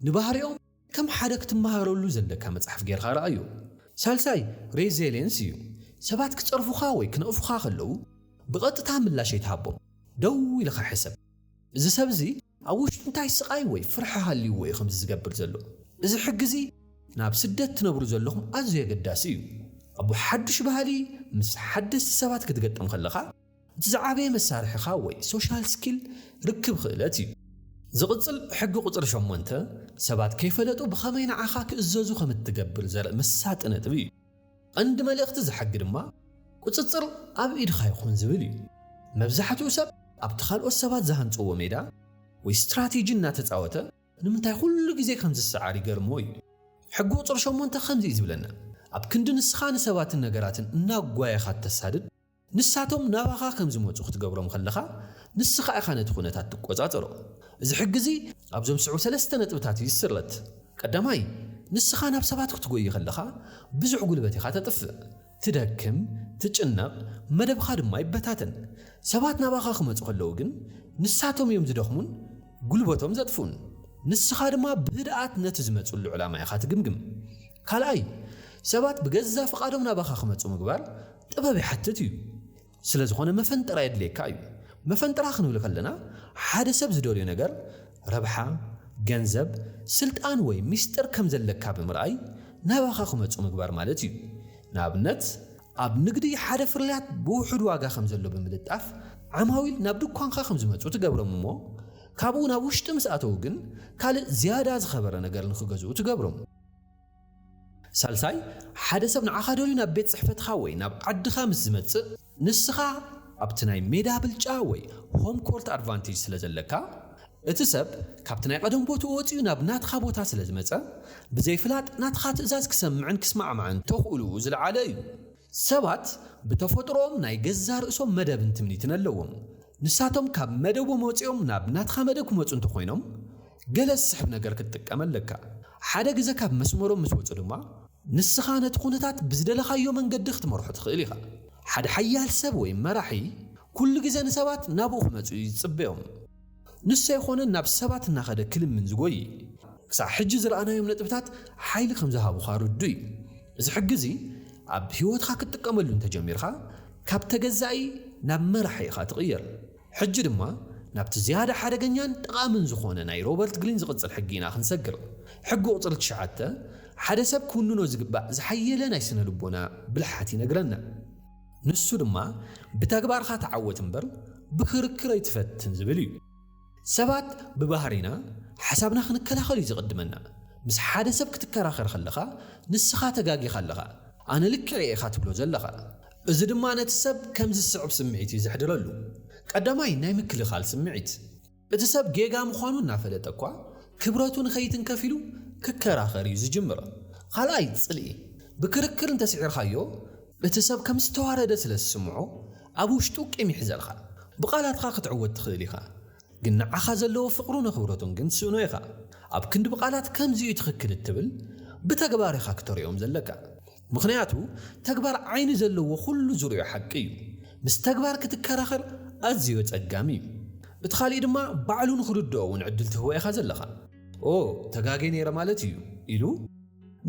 ንባህሪኦም ከም ሓደ ክትመሃረሉ ዘለካ መጽሓፍ ጌርካ ረኣዩ ሳልሳይ ሬዚሊየንስ እዩ ሰባት ክጸርፉኻ ወይ ክነቕፉኻ ከለዉ ብቐጥታ ምላሽ ኣይትሃቦም ደው ኢልካ ሕሰብ እዚ ሰብ እዚ ኣብ ውሽጡ እንታይ ስቃይ ወይ ፍርሒ ሃልይዎ እዩ ከምዚ ዝገብር ዘሎ እዚ ሕጊ ናብ ስደት ትነብሩ ዘለኹም ኣዝዩ የገዳሲ እዩ ኣብ ሓድሽ ባህሊ ምስ ሓደስቲ ሰባት ክትገጠም ከለኻ እቲ ዝዓበየ መሳርሒኻ ወይ ሶሻል ስኪል ርክብ ክእለት እዩ ዝቕፅል ሕጊ ቁፅሪ 8 ሰባት ከይፈለጡ ብኸመይ ንዓኻ ክእዘዙ ከም እትገብር ዘርኢ መሳጢ ነጥቢ እዩ ቀንዲ መልእኽቲ ዝሓጊ ድማ ቁፅፅር ኣብ ኢድኻ ይኹን ዝብል እዩ መብዛሕትኡ ሰብ ኣብቲ ካልኦት ሰባት ዝሃንፅዎ ሜዳ ወይ ስትራቴጂ እናተፃወተ ንምንታይ ኩሉ ግዜ ከም ዝሰዓር ይገርሞ እዩ ሕጊ ቁፅሪ 8 ከምዚ እዩ ዝብለና ኣብ ክንዲ ንስኻ ንሰባትን ነገራትን እናጓየኻ ተሳድድ ንሳቶም ናባኻ ከም ዝመፁ ክትገብሮም ከለኻ ንስኻ ኢኻ ነቲ ኩነታት ትቆፃፀሮ እዚ ሕጊ እዚ ኣብዞም 3 ነጥብታት ይስረት ቀዳማይ ንስኻ ናብ ሰባት ክትጎይ ከለኻ ብዙሕ ጉልበት ኢኻ ተጥፍእ ትደክም ትጭነቕ መደብኻ ድማ ይበታተን ሰባት ናባኻ ክመፁ ከለዉ ግን ንሳቶም እዮም ዝደኽሙን ጉልበቶም ዘጥፉን ንስኻ ድማ ብህድኣት ነቲ ዝመፁሉ ዕላማ ኢኻ ትግምግም ካልኣይ ሰባት ብገዛ ፍቓዶም ናባኻ ክመፁ ምግባር ጥበብ ይሓትት እዩ ስለ ዝኾነ መፈንጠራ የድልየካ እዩ መፈንጠራ ክንብል ከለና ሓደ ሰብ ዝደልዮ ነገር ረብሓ ገንዘብ ስልጣን ወይ ሚስጥር ከም ዘለካ ብምርኣይ ናባኻ ክመፁ ምግባር ማለት እዩ ንኣብነት ኣብ ንግዲ ሓደ ፍርያት ብውሑድ ዋጋ ከም ዘሎ ብምልጣፍ ዓማዊል ናብ ድኳንካ ከም ዝመፁ ትገብሮም እሞ ካብኡ ናብ ውሽጢ ምስ ኣተው ግን ካልእ ዝያዳ ዝኸበረ ነገር ንክገዝኡ ትገብሮም ሳልሳይ ሓደ ሰብ ንዓኻ ደልዩ ናብ ቤት ጽሕፈትኻ ወይ ናብ ዓድኻ ምስ ዝመፅእ ንስኻ ኣብቲ ናይ ሜዳ ብልጫ ወይ ሆም ኮርት ኣድቫንቴጅ ስለ ዘለካ እትሰብ ካብትናይ ቀደም ቦታኡ ወፂኡ ናብ ናትኻ ቦታ ስለ ዝመፀ ብዘይፍላጥ ናትኻ ትእዛዝ ክሰምዕን ክስማዕማዕን ተኽእሉ ዝለዓለ እዩ ሰባት ብተፈጥሮኦም ናይ ገዛ ርእሶም መደብን ትምኒትን ኣለዎም ንሳቶም ካብ መደቦም ወፂኦም ናብ ናትኻ መደብ ክመፁ እንተኾይኖም ገለ ዝስሕብ ነገር ክትጥቀም ኣለካ ሓደ ግዜ ካብ መስመሮም ምስ ወፁ ድማ ንስኻ ነቲ ኩነታት ብዝደለኻዮ መንገዲ ክትመርሖ ትኽእል ኢኻ ሓደ ሓያል ሰብ ወይ መራሒ ኩሉ ግዜ ንሰባት ናብኡ ክመፁ ይፅበዮም ንሱ ኣይኮነን ናብ ሰባት እናኸደ ክልምን ዝጎይ ክሳብ ሕጂ ዝረኣናዮም ነጥብታት ሓይሊ ከም ዝሃቡኻ ርዱ እዩ እዚ ሕጊ ኣብ ህይወትካ ክትጥቀመሉ እንተጀሚርካ ካብ ተገዛኢ ናብ መራሒ ኢኻ ትቕየር ሕጂ ድማ ናብቲ ዝያዳ ሓደገኛን ጠቓምን ዝኾነ ናይ ሮበርት ግሪን ዝቕፅል ሕጊ ኢና ክንሰግር ሕጊ ቁፅሪ 9 ሓደ ሰብ ክውንኖ ዝግባእ ዝሓየለ ናይ ስነ ልቦና ብልሓት ይነግረና ንሱ ድማ ብተግባርካ ተዓወት እምበር ብክርክር ኣይትፈትን ዝብል እዩ ሰባት ብባህሪና ሓሳብና ክንከላኸል እዩ ዝቕድመና ምስ ሓደ ሰብ ክትከራኸር ከለኻ ንስኻ ተጋጊኻ ኣለኻ ኣነ ልክዕ ኢኻ ትብሎ ዘለኻ እዚ ድማ ነቲ ሰብ ከም ዝስዕብ ስምዒት እዩ ዝሕድረሉ ቀዳማይ ናይ ምክልኻል ስምዒት እቲ ሰብ ጌጋ ምዃኑ እናፈለጠ እኳ ክብረቱ ንኸይትንከፍ ኢሉ ክከራኸር እዩ ዝጅምር ካልኣይ ፅልኢ ብክርክር እንተስዒርካዮ እቲ ሰብ ከም ዝተዋረደ ስለ ዝስምዖ ኣብ ውሽጡ ቂም ይሕዘልካ ብቓላትካ ክትዕወት ትኽእል ኢኻ ግን ንዓኻ ዘለዎ ፍቕሩ ንኽብረቱን ግን ትስእኖ ኢኻ ኣብ ክንዲ ብቓላት ከምዚ እዩ ትኽክል እትብል ብተግባር ኢኻ ክተሪኦም ዘለካ ምኽንያቱ ተግባር ዓይኒ ዘለዎ ኩሉ ዙርዮ ሓቂ እዩ ምስ ተግባር ክትከራኸር ኣዝዩ ጸጋሚ እዩ እቲ ካልእ ድማ ባዕሉ ንኽርድኦ እውን ዕድል ትህቦ ኢኻ ዘለኻ ተጋጌ ነይረ ማለት እዩ ኢሉ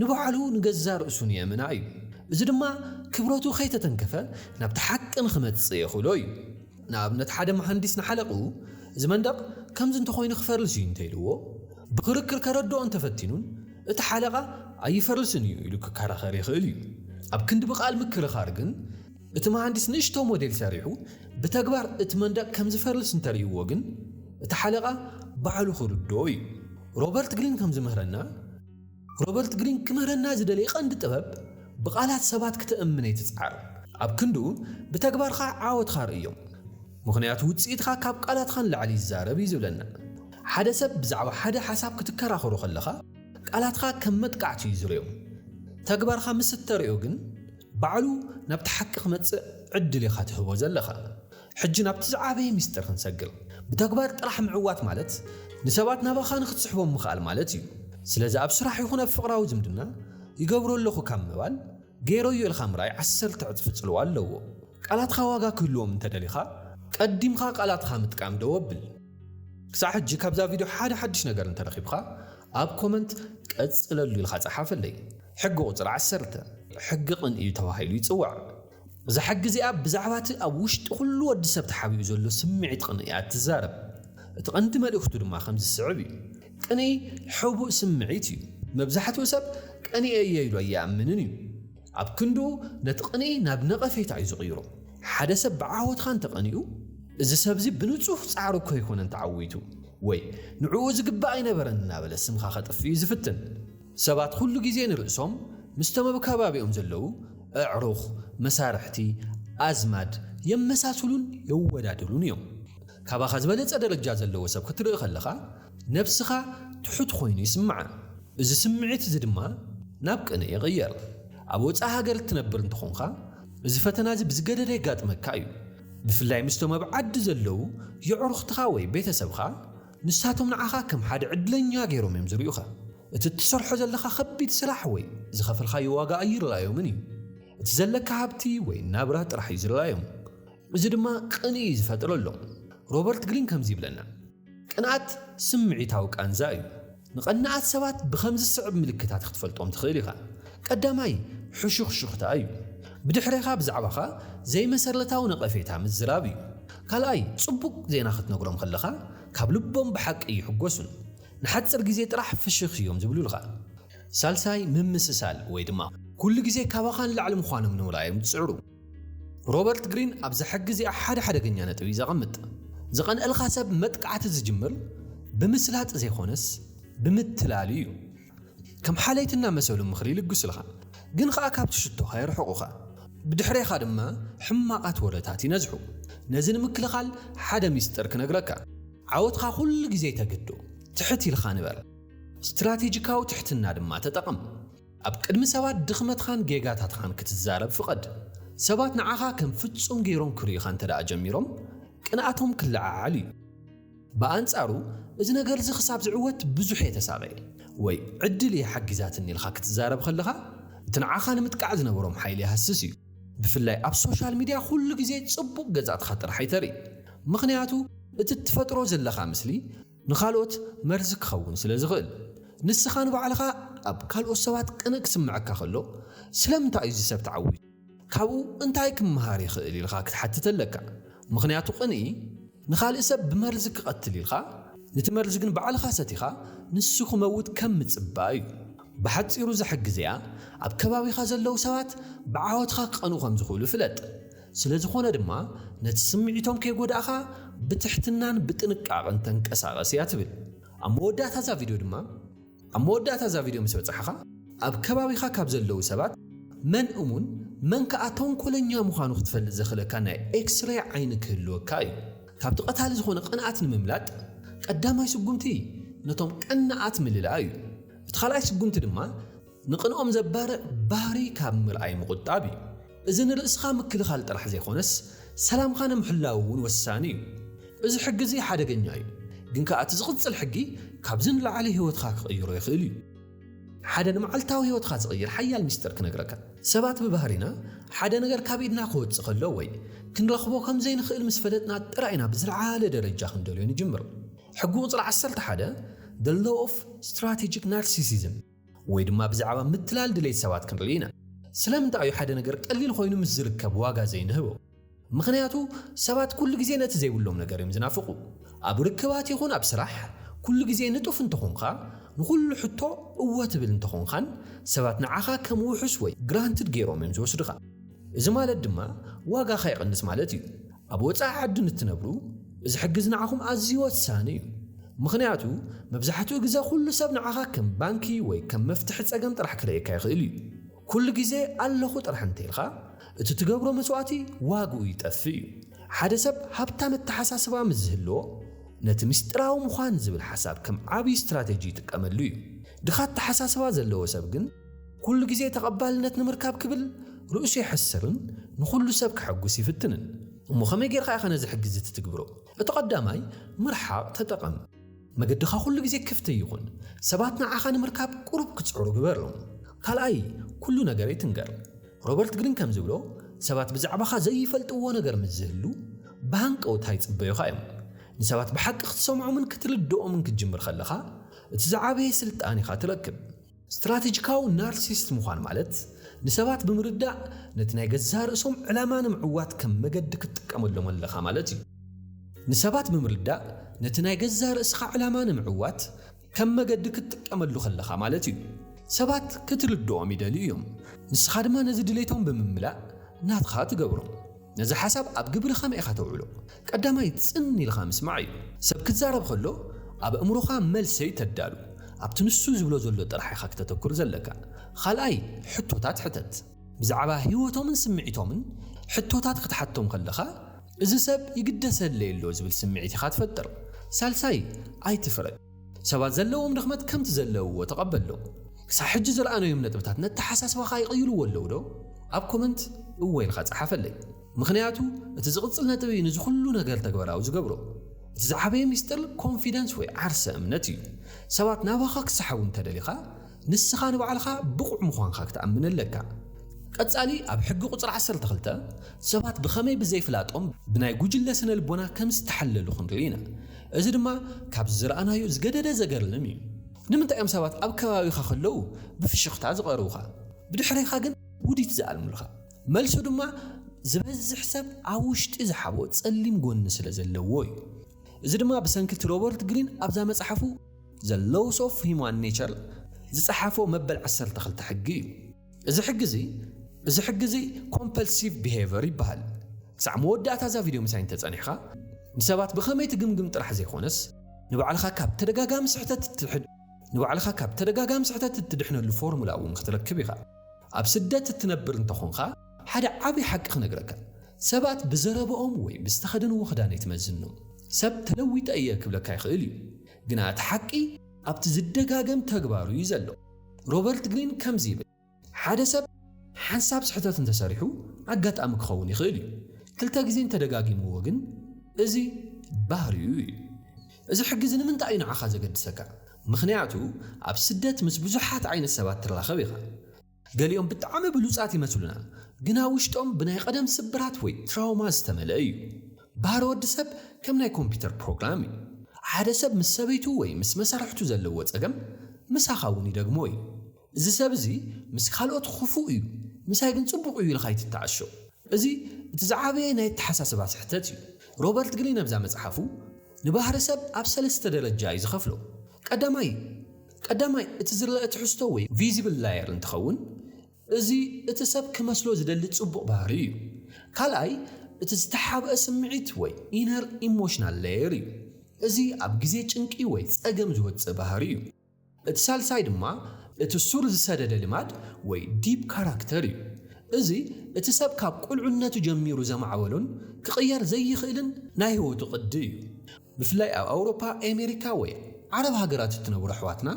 ንባዕሉ ንገዛ ርእሱ የምና እዩ እዚ ድማ ክብረቱ ከይተተንከፈ ናብቲ ሓቂ ንኽመጽእ የኽእሎ እዩ ንኣብነት ሓደ መሃንዲስ ንሓለቑ እዚ መንደቕ ከምዚ እንተኾይኑ ክፈርልስ እዩ እንተኢልዎ ብክርክር ከረድኦ እንተፈቲኑን እቲ ሓለቓ ኣይፈርልስን እዩ ኢሉ ክከራኸር ይኽእል እዩ ኣብ ክንዲ ብቓል ምክርኻር ግን እቲ መሃንዲስ ንእሽቶ ሞዴል ሰሪሑ ብተግባር እቲ መንደቕ ከም ዝፈርልስ እንተርእይዎ ግን እቲ ሓለቓ ባዕሉ ክርድኦ እዩ ሮበርት ግሪን ክምህረና ዝደለየ ቀንዲ ጥበብ ብቓላት ሰባት ክትእምን ኣይትፅዓር ኣብ ክንዱ ብተግባርካ ዓወትካ ርእዮም ምኽንያቱ ውፅኢትካ ካብ ቃላትካ ንላዕሊ ይዛረብ እዩ ዝብለና ሓደ ሰብ ብዛዕባ ሓደ ሓሳብ ክትከራኸሩ ከለኻ ቃላትካ ከም መጥቃዕቲ እዩ ዝርዮም ተግባርካ ምስ እተርእዮ ግን ባዕሉ ናብቲ ሓቂ ክመጽእ ዕድል ኢኻ ትህቦ ዘለኻ ሕጂ ናብቲ ዝዓበየ ሚስጥር ክንሰግር ብተግባር ጥራሕ ምዕዋት ማለት ንሰባት ናባኻ ንኽትስሕቦም ምኽኣል ማለት እዩ ስለዚ ኣብ ስራሕ ይኹን ኣብ ፍቕራዊ ዝምድና ይገብሮ ኣለኹ ካብ ምባል ገይረዮ ኢልካ ምራይ 10 እጥፍ ጽልዋ ኣለዎ ቃላትካ ዋጋ ክህልዎም እንተደሊኻ ቀዲምካ ቃላትካ ምጥቃም ደው ኣብል ክሳብ ሕጂ ካብዛ ቪድዮ ሓደ ሓድሽ ነገር እንተረኺብካ ኣብ ኮመንት ቀጽለሉ ኢልካ ጻሓፈለይ ሕጊ ቁፅሪ 10 ሕጊ ቅንኢ ተባሂሉ ይጽዋዕ እዚ ሕጊ እዚኣ ብዛዕባቲ ኣብ ውሽጢ ኩሉ ወዲ ሰብ ተሓቢኡ ዘሎ ስምዒት ቅንኢያ ትዛረብ እቲ ቀንዲ መልእኽቱ ድማ ከምዚ ዝስዕብ እዩ ቅንኢ ሕቡእ ስምዒት እዩ መብዛሕትኡ ሰብ ቅንኢ እየ ኢሉ ኣይኣምንን እዩ ኣብ ክንዱ ነቲ ቅንኢ ናብ ነቐፌታ እዩ ዝቕይሮ ሓደ ሰብ ብዓወትካ እንተቐኒኡ እዚ ሰብ እዚ ብንጹህ ጻዕሪ እኮ ይኮነን ተዓዊቱ ወይ ንዕኡ ዝግባእ ኣይነበረን እናበለ ስምካ ኸጥፊ እዩ ዝፍትን ሰባት ኩሉ ግዜ ንርእሶም ምስቶም ኣብ ከባቢኦም ዘለዉ ኣዕሩኽ መሳርሕቲ ኣዝማድ የመሳሰሉን የወዳድሩን እዮም ካባኻ ዝበለጸ ደረጃ ዘለዎ ሰብ ክትርኢ ከለኻ ነብስኻ ትሑት ኮይኑ ይስምዓ እዚ ስምዒት እዚ ድማ ናብ ቅንኢ ይቕየር ኣብ ወፃኢ ሃገር እትነብር እንትኾንካ እዚ ፈተና እዚ ብዝገደደ የጋጥመካ እዩ ብፍላይ ምስቶም ኣብ ዓዲ ዘለዉ የዕሩኽትኻ ወይ ቤተሰብካ ንሳቶም ንዓኻ ከም ሓደ ዕድለኛ ገይሮም እዮም ዝርዩኻ እቲ እትሰርሖ ዘለኻ ከቢድ ስራሕ ወይ ዝኸፈልካዮ ዋጋ ኣይረኣዮምን እዩ እቲ ዘለካ ሃብቲ ወይ ናብራ ጥራሕ እዩ ዝረኣዮም እዚ ድማ ቅንኢ ዝፈጥረሎም ሮበርት ግሪን ከምዚ ይብለና ቅንዓት ስምዒታዊ ቃንዛ እዩ ንቐናኣት ሰባት ብከምዚ ዝስዕብ ምልክታት ክትፈልጦም ትኽእል ኢኻ ቀዳማይ ሕሹኽሹኽታ እዩ ብድሕሪኻ ብዛዕባኻ ዘይመሰረታዊ ነቐፌታ ምዝራብ እዩ ካልኣይ ጽቡቕ ዜና ክትነግሮም ከለኻ ካብ ልቦም ብሓቂ ይሕጎሱን ንሓፅር ግዜ ጥራሕ ፍሽኽ እዮም ዝብሉልኻ ሳልሳይ ምምስሳል ወይ ድማ ኩሉ ግዜ ካባኻ ንላዕሊ ምዃኖም ንምርኣዮም ትፅዕሩ ሮበርት ግሪን ኣብዚ ሕጊ እዚኣ ሓደ ሓደገኛ ነጥቢ እዩ ዘቐምጥ ዝቐንአልካ ሰብ መጥቃዕቲ ዝጅምር ብምስላጥ ዘይኮነስ ብምትላል እዩ ከም ሓለይትና መሰሉ ምኽሪ ይልግሱልኻ ግን ከዓ ካብቲ ሽቶኻ ይርሕቑኻ ብድሕሪኻ ድማ ሕማቓት ወረታት ይነዝሑ ነዚ ንምክልኻል ሓደ ሚስጥር ክነግረካ عاوتخا كل جزي تجدو تحتي الخانبر استراتيجيكاو تحتنا دما تتقم أبقدم سبات دخمت خان جيجات هتخان كتزارب فقد سبات نعاها كم فتسون جيرون كري خان تدا جميرهم كناتهم كل عالي بأنصارو إذا نقر زي خصاب زعوت بزحية تساغي وي عدلي حق ذاتني الخا كتزارب خلها تنعاها نمتقعد نبرم حيلي هسسي بفلاي أب سوشيال ميديا كل جزي تصبق جزات خطر حيتري مخنياتو تتفترو زلخا مسلي نخالوت مرزك خون سلازغل نسخان بعلخا أب كالو سوات كنك سمعك خلو سلام تايزي سب تعوي كابو انتاي كمهاري خلي الخا كتحتت لك مخنياتو قني نخال سب بمرزك قتلي الخا نتمرزقن بعلخا ستيخا نسخو موت كم تصباي بحصيرو زحق زيا أب كبابي خازلو سوات بعاوتخا قنو خم زخولو فلت سلازخونه دما نتسمعيتهم كيغوداخا بتحتنان بتنقاقن تنقساقس ياتبل امودات هذا فيديو دما امودات هذا فيديو مسبصحخا اب كبابيخا كاب زلو سبات من من كاتون كلنيا مخانو ختفل زخلكا ناي اكس راي عينك هلوكاي كاب تقتال زخونه قناعات نمملاط قداماي سغمتي نتوم قناعات مللايو بتخلاي سغمت دما نقنقم زبار باري كاب مرأي مقطابي إذن الإسخاء مكل خال طرح زي خونس سلام خانه محلاون وساني إذا حق زي حدا قنياي قنكا أتزغط الحقي كابزن لعليه هو تخاك غيرو يخيلي حدا نمعلتاو هو تخاك غير حيا المستر كنقركا سبات ببهرنا حدا نقر كابيدنا قوت سقلووي كنرخبو كم زي نخيل مسفلتنا ترعينا بزرعة لدرجة خندوليون يجمر حقو طلع عسلت حدا The Law of Strategic Narcissism ويدما بزعبا متلال دليت سوات كنرلينا سلام تاعو حدا نقر قليل خوينو مزركب واغا زي نهبو مخنياتو سبات كل غزي نت زي ولهم نقر يمزنافقو ابو ركبات يكون ابسراح كل غزي نطف انتخونخا نقول حتو قوت بل انتخونخان سبات نعاخا كم وحش وي جرانتد غيروم يمزوسدخا اذا مالت دما واغا خيقنس مالتي ابو وصا عد نتنبرو اذا حجزنا معكم ازيو وساني مخنياتو مبزحتو غزا كل سب نعاخا كم بانكي وي كم مفتح صقم طرح كليكا يخيلي كل جزء الله طرح انتيلخا تتجبروا مسواتي واقو يطفي حدا سب هبتام التحساسبا مزهلو نتمستراو مخان زبل حساب كم عبي استراتيجي تقملو دخات تحساسبا زلو سب جن كل جزء تقبلنت نمركاب كبل رؤسي يحسرن نخلو سب كحقوس يفتنن ومخمي غير خايخنا زي حجز تتجبروا اتقداماي مرحا تتقم ما قد دخا كل جزء كفته يكون سباتنا عخان مركاب قرب كتصعروا جبرلهم كالاي كل نجار يتنجر روبرت جرين كم زبلو سبات بزعبخا زي فلطو نجار مزهلو بانك او تاي صبيو خايم نسبات بحق اختصمعوا من كتردو من كتجمر خلخا تزعابي سلطاني خا تركب استراتيجيكاو نارسيست مخان مالت نسبات بمردع نتناي جزار اسم علامان معوات كم مقد كتقملو ملخا مالتي نسبات بمردع نتناي جزار اسخا علامان معوات كم مقد كتقملو خلخا مالتي سبات كتردو ميداليوم نسخا دما نزي دليتهم بمملا ناتخا تقبرو نزي حساب اب قبل خام ايخا توعلو قداماي تصني الخامس معي سب كتزارب خلو اب امروخا ملسي تدالو اب تنسو زبلو زلو طرح ايخا كتتكر زلكا خالاي حتوتات حتت بزعبا هيوتو من سمعيتو من حتوتات كتحتم خلخا اذا سب يقدس الليلو زبل سمعيتي خا تفطر سالساي اي تفرق سبات زلوهم رغمت كم تزلو وتقبلو ساحج زرانو يمنطبتات نتحساسوا خايقيلو ولودو اب كومنت ويل خصحفلي مخنياتو تزغصل نتبي نز كله ነገር ተግበራው ዝገብሮ ዝዓበየ ሚስጥር ኮንፊደንስ ወይ ዓርሰ እምነትዩ ሰባት ናባኻ ክሰሓውን ተደሊኻ ንስኻ ንባዕልኻ ብቁዕ ምዃንኻ ክትኣምነለካ ቀጻሊ ኣብ ሕጊ ቁጽር 12 ሰባት ብኸመይ ብዘይፍላጦም ብናይ ጉጅለ ስነ ልቦና ከም ዝተሐለሉ ክንሪና እዚ ድማ ካብ ዝረኣናዮ ዝገደደ ዘገርልም እዩ ንምንታይ እዮም ሰባት ኣብ ከባቢኻ ከለው ብፍሽኽታ ዝቐርቡኻ ብድሕሪኻ ግን ውዲት ዝኣልሙልኻ መልሱ ድማ ዝበዝሕ ሰብ ኣብ ውሽጢ ዝሓቦ ጸሊም ጎኒ ስለ ዘለዎ እዩ እዚ ድማ ብሰንኪት ሮበርት ግሪን ኣብዛ መጽሓፉ The Laws of Human Nature ዝጽሓፎ መበል 12 ሕጊ እዩ እዚ ሕጊ እዚ compulsive behavior ይበሃል ክሳዕ መወዳእታ ዛ ቪድዮ ምሳይ ተጸኒሕኻ ንሰባት ብኸመይ ትግምግም ጥራሕ ዘይኮነስ ንባዕልኻ ካብ ተደጋጋሚ ስሕተት ትድሕነሉ ፎርሙላ እውን ክትረክብ ኢኻ ኣብ ስደት እትነብር እንተኾንኻ ሓደ ዓብይ ሓቂ ክነግረካ ሰባት ብዘረብኦም ወይ ብዝተኸደንዎ ክዳን ይትመዝኑ ሰብ ተለዊጠ እየ ክብለካ ይኽእል እዩ ግና እቲ ሓቂ ኣብቲ ዝደጋገም ተግባሩ እዩ ዘሎ ሮበርት ግሪን ከምዚ ይብል ሓደ ሰብ ሓንሳብ ስሕተት እንተሰሪሑ ኣጋጣሚ ክኸውን ይኽእል እዩ ክልተ ግዜ እንተደጋጊምዎ ግን እዚ ባህሪኡ እዩ እዚ ሕጊ ንምንታይ እዩ ንዓኻ ዘገድሰካ ምኽንያቱ ኣብ ስደት ምስ ብዙሓት ዓይነት ሰባት ትራኸብ ኢኻ ገሊኦም ብጣዕሚ ብሉፃት ይመስሉና ግና ውሽጦም ብናይ ቀደም ስብራት ወይ ትራውማ ዝተመልአ እዩ ባህሪ ወዲ ሰብ ከም ናይ ኮምፒውተር ፕሮግራም እዩ ሓደ ሰብ ምስ ሰበይቱ ወይ ምስ መሳርሕቱ ዘለዎ ፀገም ምሳኻ እውን ይደግሞ እዩ እዚ ሰብ እዚ ምስ ካልኦት ክፉእ እዩ ምሳይ ግን ፅቡቅ እዩ ኢልካ ይትተዓሾ እዚ እቲ ዝዓበየ ናይ ተሓሳስባ ስሕተት እዩ ሮበርት ግሪን ኣብዛ መፅሓፉ ንባህሪ ሰብ ኣብ 3 ደረጃ እዩ ዝኸፍሎ ቀዳማይ እቲ ዝረአ ትሕዝቶ ወይ ቪዚብል ላየር እንትኸውን እዚ እቲ ሰብ ክመስሎ ዝደሊ ፅቡቅ ባህሪ እዩ ካልኣይ እቲ ዝተሓብአ ስምዒት ወይ ኢነር ኢሞሽናል ላየር እዩ እዚ ኣብ ግዜ ጭንቂ ወይ ፀገም ዝወፅእ ባህሪ እዩ እቲ ሳልሳይ ድማ እቲ ሱር ዝሰደደ ልማድ ወይ ዲፕ ካራክተር እዩ እዚ እቲ ሰብ ካብ ቁልዕነቱ ጀሚሩ ዘማዕበሉን ክቕየር ዘይኽእልን ናይ ህይወቱ ቅዲ እዩ ብፍላይ ኣብ ኣውሮፓ ኣሜሪካ ወይ ዓረብ ሃገራት እትነብሩ ኣሕዋትና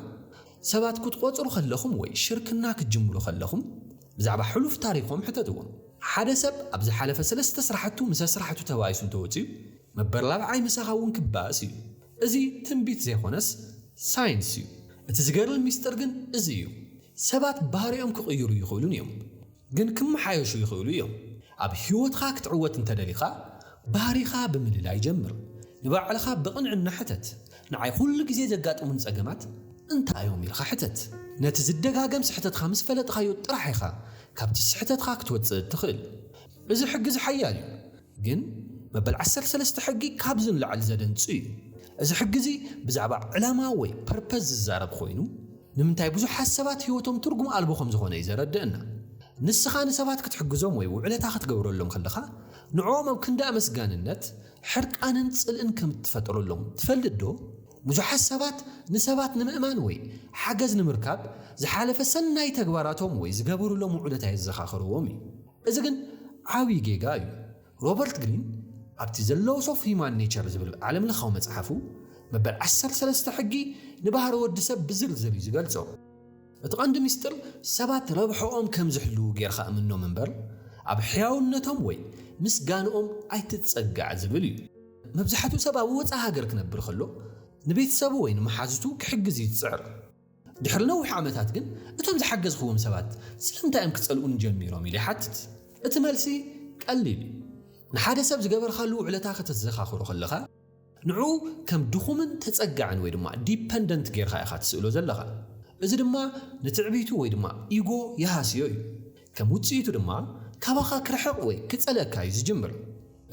ሰባት ክትቆፅሩ ከለኹም ወይ ሽርክና ክትጅምሩ ከለኹም ብዛዕባ ሕሉፍ ታሪኾም ሕተትዎም ሓደ ሰብ ኣብ ዝሓለፈ 3 ስራሕቱ ምስ ስራሕቱ ተባይሱ እንተወፅዩ መበርላብዓይ ምሳኻ እውን ክባእስ እዩ እዚ ትንቢት ዘይኮነስ ሳይንስ እዩ እቲ ዝገርም ሚስጥር ግን እዚ እዩ ሰባት ባህሪኦም ክቕይሩ ይኽእሉን እዮም ግን ክመሓየሹ ይኽእሉ እዮም ኣብ ህይወትካ ክትዕወት እንተደሊኻ ባህሪኻ ብምልላይ ጀምር ንባዕልኻ ብቕንዕና ሕተት ንዓይ ኩሉ ግዜ ዘጋጥሙን ፀገማት እንታዮም ኢልካ ሕተት ነቲ ዝደጋገም ስሕተትካ ምስ ፈለጥካዮ ጥራሕ ኢኻ ካብቲ ስሕተትካ ክትወፅእ ትኽእል እዚ ሕጊ ዝሓያል እዩ ግን መበል 13 ሕጊ ካብዚ ንላዕሊ ዘደንፁ እዩ እዚ ሕጊ እዚ ብዛዕባ ዕላማ ወይ ፐርፐዝ ዝዛረብ ኮይኑ ንምንታይ ብዙሓት ሰባት ህይወቶም ትርጉም ኣልቦ ከም ዝኾነ እዩ ዘረድአና ንስኻ ንሰባት ክትሕግዞም ወይ ውዕለታ ክትገብረሎም ከለኻ ንዕኦም ኣብ ክንዲ ኣመስጋንነት ሕርቃንን ፅልእን ከም እትፈጥረሎም ትፈልጥ ዶ ብዙሓት ሰባት ንሰባት ንምእማን ወይ ሓገዝ ንምርካብ ዝሓለፈ ሰናይ ተግባራቶም ወይ ዝገበሩሎም ውዕለታ የዘኻኽርዎም እዩ እዚ ግን ዓብዪ ጌጋ እዩ ሮበርት ግሪን ኣብቲ ዘ ሎውስ ኦፍ ሂውማን ኔቸር ዝብል ዓለም ለኻዊ መፅሓፉ መበል 13 ሕጊ ንባህሪ ወዲ ሰብ ብዝርዝር እዩ ዝገልፆ እቲ ቀንዲ ሚስጥር ሰባት ረብሖኦም ከም ዝሕልው ጌርካ እምኖም እምበር ኣብ ሕያውነቶም ወይ ምስጋንኦም ኣይትፀጋዕ ዝብል እዩ መብዛሕትኡ ሰብ ኣብ ወፃኢ ሃገር ክነብር ከሎ ንቤተሰቡ ወይ ንመሓዝቱ ክሕግዝ ይፅዕር ድሕሪ ነዊሕ ዓመታት ግን እቶም ዝሓገዝኽዎም ሰባት ስለምንታይ እዮም ክፀልኡን ጀሚሮም ኢሉ ይሓትት እቲ መልሲ ቀሊል እዩ ንሓደ ሰብ ዝገበርካሉ ውዕለታ ከተዘኻኽሮ ከለኻ ንዑ ከም ድኹምን ተፀጋዕን ወይ ድማ ዲፐንደንት ጌርካ ኢኻ ትስእሎ ዘለኻ እዚ ድማ ንትዕቢቱ ወይ ድማ ኢጎ ይሃስዮ እዩ ከም ውፅኢቱ ድማ ካባኻ ክርሕቕ ወይ ክፀለካ እዩ ዝጅምር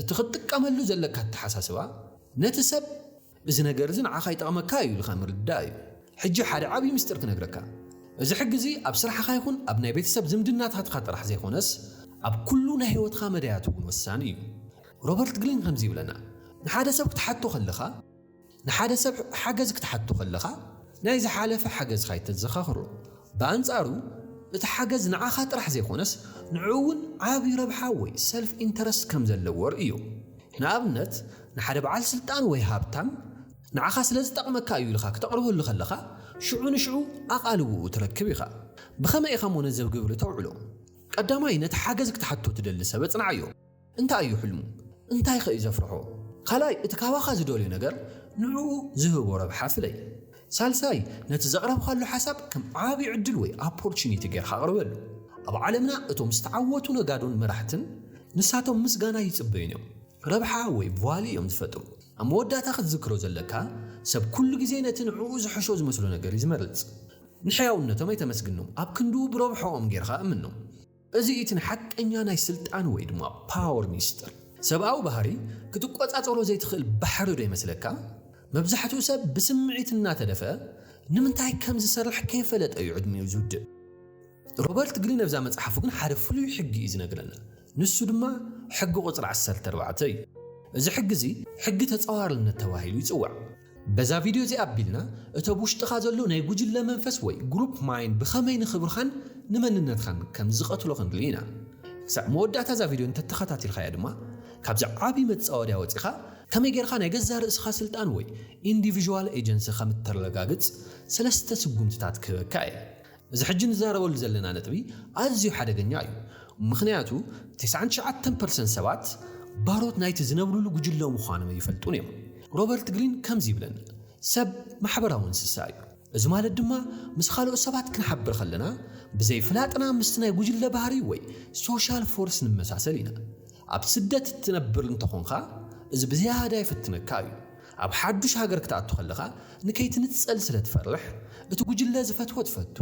እቲ ክትጥቀመሉ ዘለካ እተሓሳስባ ነቲ ሰብ እዚ ነገር እዚ ንዓኻ ይጠቕመካ እዩ ኢልካ ምርዳእ እዩ ሕጂ ሓደ ዓብዪ ምስጢር ክነግረካ እዚ ሕጊ እዚ ኣብ ስራሕኻ ይኹን ኣብ ናይ ቤተሰብ ዝምድናታትካ ጥራሕ ዘይኮነስ ኣብ ኩሉ ናይ ህይወትካ መድያት እውን ወሳኒ እዩ ሮበርት ግሪን ከምዚ ይብለና ንሓደ ሰብ ክትሓቶ ከለኻ ንሓደ ሰብ ሓገዝ ክትሓቶ ከለኻ ናይ ዝሓለፈ ሓገዝካ ይተዘኻኽሮ ብኣንጻሩ እቲ ሓገዝ ንዓኻ ጥራሕ ዘይኮነስ ንዑ እውን ዓብዪ ረብሓ ወይ ሰልፍ ኢንተረስት ከም ዘለዎ ርእዮ ንኣብነት ንሓደ በዓል ስልጣን ወይ ሃብታም ንዓኻ ስለ ዝጠቕመካ እዩ ኢልካ ክተቕርበሉ ከለኻ ሽዑ ንሽዑ ኣቓልብኡ ትረክብ ኢኻ ብኸመይ ኢኻ ሞነዘብ ግብሪ ተውዕሎ ቀዳማይ ነቲ ሓገዝ ክትሓቶ ትደሊ ሰብ እፅንዓዮ እንታይ እዩ ሕልሙ እንታይ ኸ እዩ ዘፍርሖ ካልኣይ እቲ ካባኻ ዝደልዮ ነገር ንዕኡ ዝህቦ ረብሓ ፍለይ ሳልሳይ ነቲ ዘቕረብካሉ ሓሳብ ከም ዓብዪ ዕድል ወይ ኦፖርቹኒቲ ጌርካ ኣቕርበሉ ኣብ ዓለምና እቶም ዝተዓወቱ ነጋዶን መራሕትን ንሳቶም ምስጋና ይፅበዩን እዮም ረብሓ ወይ ቫሊ እዮም ዝፈጥሩ ኣብ መወዳእታ ክትዝክሮ ዘለካ ሰብ ኩሉ ግዜ ነቲ ንዕኡ ዝሐሾ ዝመስሎ ነገር እዩ ዝመርፅ ንሕያውነቶም ኣይተመስግኖም ኣብ ክንዱ ብረብሖኦም ጌርካ እምኖም እዚ እቲ ንሓቀኛ ናይ ስልጣን ወይ ድማ ፓወር ሚስጥር ሰብኣዊ ባህሪ ክትቆፃፀሮ ዘይትኽእል ባሕሪ ዶ ይመስለካ መብዛሕትኡ ሰብ ብስምዒት እናተደፈአ ንምንታይ ከም ዝሰርሕ ከይፈለጠ እዩ ዕድሚኡ ዝውድእ ሮበርት ግሪን ኣብዛ መፅሓፉ ግን ሓደ ፍሉይ ሕጊ እዩ ዝነግረና ንሱ ድማ ሕጊ ቁፅሪ 14 እዩ እዚ ሕጊ እዚ ሕጊ ተፃዋርነት ተባሂሉ ይፅዋዕ በዛ ቪድዮ እዚ ኣቢልና እቲ ኣብ ውሽጥኻ ዘሎ ናይ ጉጅለ መንፈስ ወይ ግሩፕ ማይንድ ብኸመይ ንኽብርኻን ንመንነትኻን ከም ዝቐትሎ ክንርኢ ኢና ክሳብ መወዳእታ እዛ ቪድዮ እንተተኸታቲልካያ ድማ ካብዚ ዓቢ መጻወድያ ወፂኻ ከመይ ጌርካ ናይ ገዛ ርእስኻ ስልጣን ወይ ኢንዲቪዥዋል ኤጀንሲ ከም እተረጋግጽ ሰለስተ ስጉምትታት ክህበካ እየ እዚ ሕጂ ንዛረበሉ ዘለና ነጥቢ ኣዝዩ ሓደገኛ እዩ ምኽንያቱ 99% ሰባት ባሮት ናይቲ ዝነብሩሉ ጉጅለ ምዃኖም ይፈልጡን እዮም ሮበርት ግሪን ከምዚ ይብለና ሰብ ማሕበራዊ እንስሳ እዩ እዚ ማለት ድማ ምስ ካልኦት ሰባት ክንሓብር ከለና ብዘይ ፍላጥና ምስቲ ናይ ጉጅለ ባህሪ ወይ ሶሻል ፎርስ ንመሳሰል ኢና ኣብ ስደት እትነብር እንተኾንካ እዚ ብዝያዳ ይፍትነካ እዩ ኣብ ሓዱሽ ሃገር ክትኣቱ ከለኻ ንከይትንጸል ስለ ትፈርሕ እቲ ጉጅለ ዝፈትዎ ትፈቱ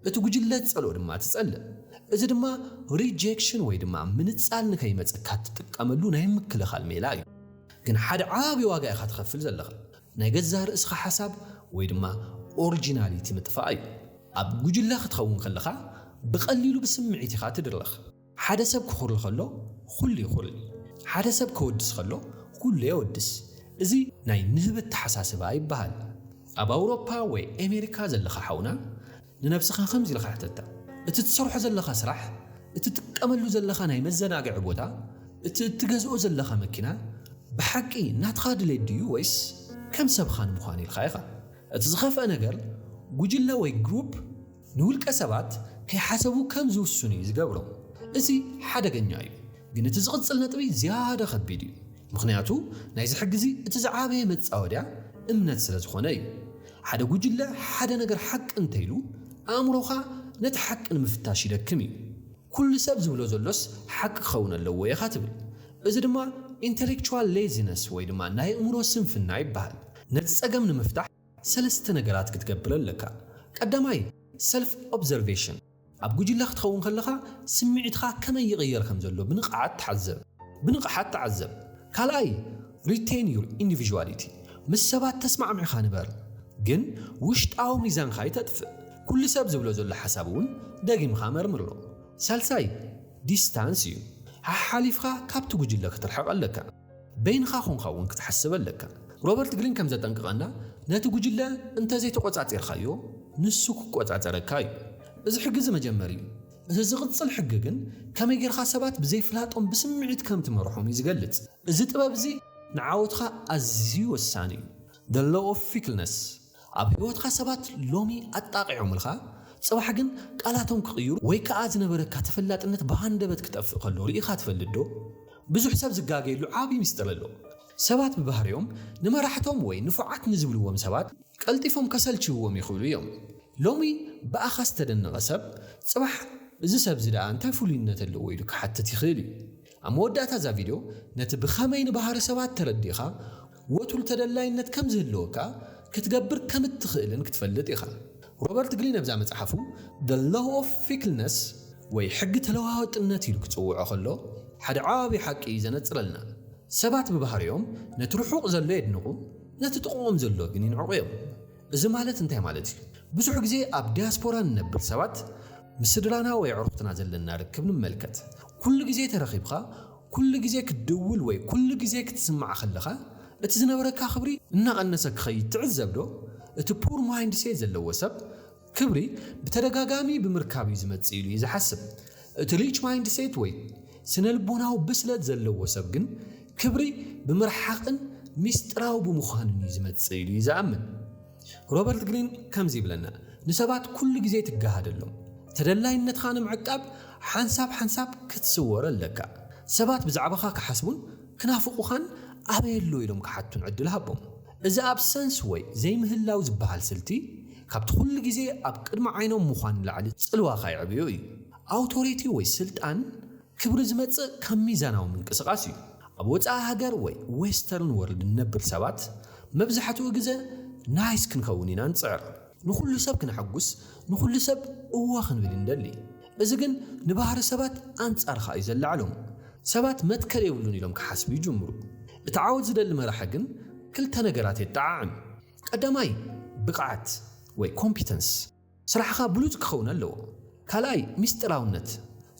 እቲ ጉጅለ ዝጸልኦ ድማ ትጸልእ እዚ ድማ ሪጀክሽን ወይ ድማ ምንጻል ንከይመጸካ ትጥቀመሉ ናይ ምክልኻል ሜላ እዩ ግን ሓደ ዓቢ ዋጋ ኢኻ ትኸፍል ዘለኻ ናይ ገዛ ርእስኻ ሓሳብ ወይ ድማ ኦሪጂናሊቲ ምጥፋእ እዩ ኣብ ጉጅለ ክትኸውን ከለኻ ብቐሊሉ ብስምዒት ኢኻ ትድረኽ ሓደ ሰብ ክኹርል ከሎ ኩሉ ይኹርል ሓደ ሰብ ክወድስ ከሎ ኩሉ ይወድስ እዚ ናይ ንህበት ተሓሳስባ ይበሃል ኣብ ኣውሮፓ ወይ ኣሜሪካ ዘለኻ ሓውና ንነፍስኻ ከምዚ ኢልካ ሕተታ እቲ ትሰርሖ ዘለኻ ስራሕ እቲ ትጥቀመሉ ዘለኻ ናይ መዘናግዒ ቦታ እቲ እትገዝኦ ዘለኻ መኪና ብሓቂ ናትኻ ድሌት ድዩ ወይስ ከም ሰብኻ ንምዃን ኢልካ ኢኻ እቲ ዝኸፍአ ነገር ጉጅለ ወይ ግሩፕ ንውልቀ ሰባት ከይሓሰቡ ከም ዝውስኑ እዩ ዝገብሮም እዚ ሓደገኛ እዩ ግን እቲ ዝቕፅል ነጥቢ ዝያዳ ከቢድ እዩ ምኽንያቱ ናይ ዝሕግዚ እቲ ዝዓበየ መጻወድያ እምነት ስለ ዝኾነ እዩ ሓደ ጉጅለ ሓደ ነገር ሓቂ እንተይሉ ኣእምሮኻ ነቲ ሓቂ ንምፍታሽ ይደክም እዩ ኩሉ ሰብ ዝብሎ ዘሎስ ሓቂ ክኸውን ኣለዎ ኢኻ ትብል እዚ ድማ ኢንተሌክቹዋል ሌዚነስ ወይ ድማ ናይ እምሮ ስንፍና ይበሃል ነቲ ፀገም ንምፍታሕ ሰለስተ ነገራት ክትገብር ኣለካ ቀዳማይ ሰልፍ ኦብዘርቬሽን ኣብ ጉጅለ ክትኸውን ከለኻ ስምዒትካ ከመይ ይቕየር ከም ዘሎ ብንቕሓት ተዓዘብ ካልኣይ ሪቴን ዩር ኢንዲቪዥዋሊቲ ምስ ሰባት ተስማዕምዕኻ ንበር ግን ውሽጣዊ ሚዛንካ ይተጥፍእ ኩሉ ሰብ ዝብሎ ዘሎ ሓሳብ እውን ደጊምካ መርምሮ ሳልሳይ ዲስታንስ እዩ ሓሊፍካ ካብቲ ጉጅለ ክትርሕቕ ኣለካ በይንኻ ኾንካ እውን ክትሓስብ ኣለካ ሮበርት ግሪን ከም ዘጠንቅቐና ነቲ ጉጅለ እንተዘይተቆጻጺርካዮ ንሱ ክቆጻጸረካ እዩ እዚ ሕጊ ዝመጀመር እዩ እዚ ዝቕፅል ሕጊ ግን ከመይ ጌርካ ሰባት ብዘይፍላጦም ብስምዒት ከም ትመርሖም እዩ ዝገልጽ እዚ ጥበብ እዚ ንዓወትካ ኣዝዩ ወሳኒ እዩ the law of fickleness ኣብ ህይወትካ ሰባት ሎሚ ኣጣቂዖምልካ ጽባሕ ግን ቃላቶም ክቕይሩ ወይ ከዓ ዝነበረካ ተፈላጥነት ብሃንደበት ክጠፍእ ከሎ ርኢኻ ትፈልጥ ዶ ብዙሕ ሰብ ዝጋገየሉ ዓቢ ምስጢር ኣሎ ሰባት ብባህሪዮም ንመራሕቶም ወይ ንፉዓት ንዝብልዎም ሰባት ቀልጢፎም ከሰልችውዎም ይኽእሉ እዮም ሎሚ ብኣኻ ዝተደነቐ ሰብ ጽባሕ እዚ ሰብ ዝደኣ እንታይ ፍሉይነት ኣለዎ ኢሉ ክሓትት ይኽእል እዩ ኣብ መወዳእታ እዛ ቪድዮ ነቲ ብኸመይ ንባህሪ ሰባት ተረዲኻ ወቱል ተደላይነት ከም ዝህልወካ ክትገብር ከም እትኽእልን ክትፈልጥ ኢኻ ሮበርት ግሪን ኣብዛ መጽሓፉ the law of fickleness ወይ ሕጊ ተለዋዋጥነት ኢሉ ክጽውዖ ከሎ ሓደ ዓቢ ሓቂ ዘነጽረልና ሰባት ብባህሪዮም ነቲ ርሑቕ ዘሎ የድንቑ ነቲ ጥቕሞም ዘሎ ግን ይንዕቑ እዮም እዚ ማለት እንታይ ማለት እዩ ብዙሕ ግዜ ኣብ ዲያስፖራ ንነብር ሰባት ምስ ስድራና ወይ ዕሩኽትና ዘለና ርክብ ንመልከት ኩሉ ግዜ ተረኺብካ ኩሉ ግዜ ክትድውል ወይ ኩሉ ግዜ ክትስማዕ ከለኻ እቲ ዝነበረካ ክብሪ እናቐነሰ ክኸይድ ትዕዘብ ዶ እቲ ፑር ማይንድ ሴት ዘለዎ ሰብ ክብሪ ብተደጋጋሚ ብምርካብ እዩ ዝመጽእ ኢሉ እዩ ዝሓስብ እቲ ሪች ማይንድ ሴት ወይ ስነልቦናዊ ብስለት ዘለዎ ሰብ ግን ክብሪ ብምርሓቕን ሚስጥራዊ ብምዃንን እዩ ዝመጽእ ኢሉ እዩ ዝኣምን ሮበርት ግሪን ከምዚ ይብለና ንሰባት ኩሉ ግዜ ትጋሃደሎም ተደላይነትካ ንምዕቃብ ሓንሳብ ክትስወር ኣለካ ሰባት ብዛዕባኻ ክሓስቡን ክናፍቑኻን ኣበየሎ ኢሎም ክሓቱን ዕድል ሃቦም እዚ ኣብሰንስ ወይ ዘይምህላው ዝበሃል ስልቲ ካብቲ ኩሉ ግዜ ኣብ ቅድሚ ዓይኖም ምዃን ላዕሊ ጽልዋኻ ይዕብዮ እዩ ኣውቶሪቲ ወይ ስልጣን ክብሪ ዝመጽእ ከም ሚዛናዊ ምንቅስቓስ እዩ ኣብ ወፃኢ ሃገር ወይ ዌስተርን ወርልድ ንነብር ሰባት መብዛሕትኡ ግዜ ናይስ ክንከውን ኢና ንጽዕር ንኹሉ ሰብ ክንሐጉስ ንኹሉ ሰብ እዋ ክንብል እንደሊ እዚ ግን ንባህሪ ሰባት ኣንጻርካ እዩ ዘለዓሎም ሰባት መትከል የብሉን ኢሎም ክሓስቡ ይጅምሩ እቲ ዓወት ዝደሊ መራሒ ግን ክልተ ነገራት የጠዓዕም ቀዳማይ ብቕዓት ወይ ኮምፒተንስ ስራሕኻ ብሉጽ ክኸውን ኣለዎ ካልኣይ ሚስጥራውነት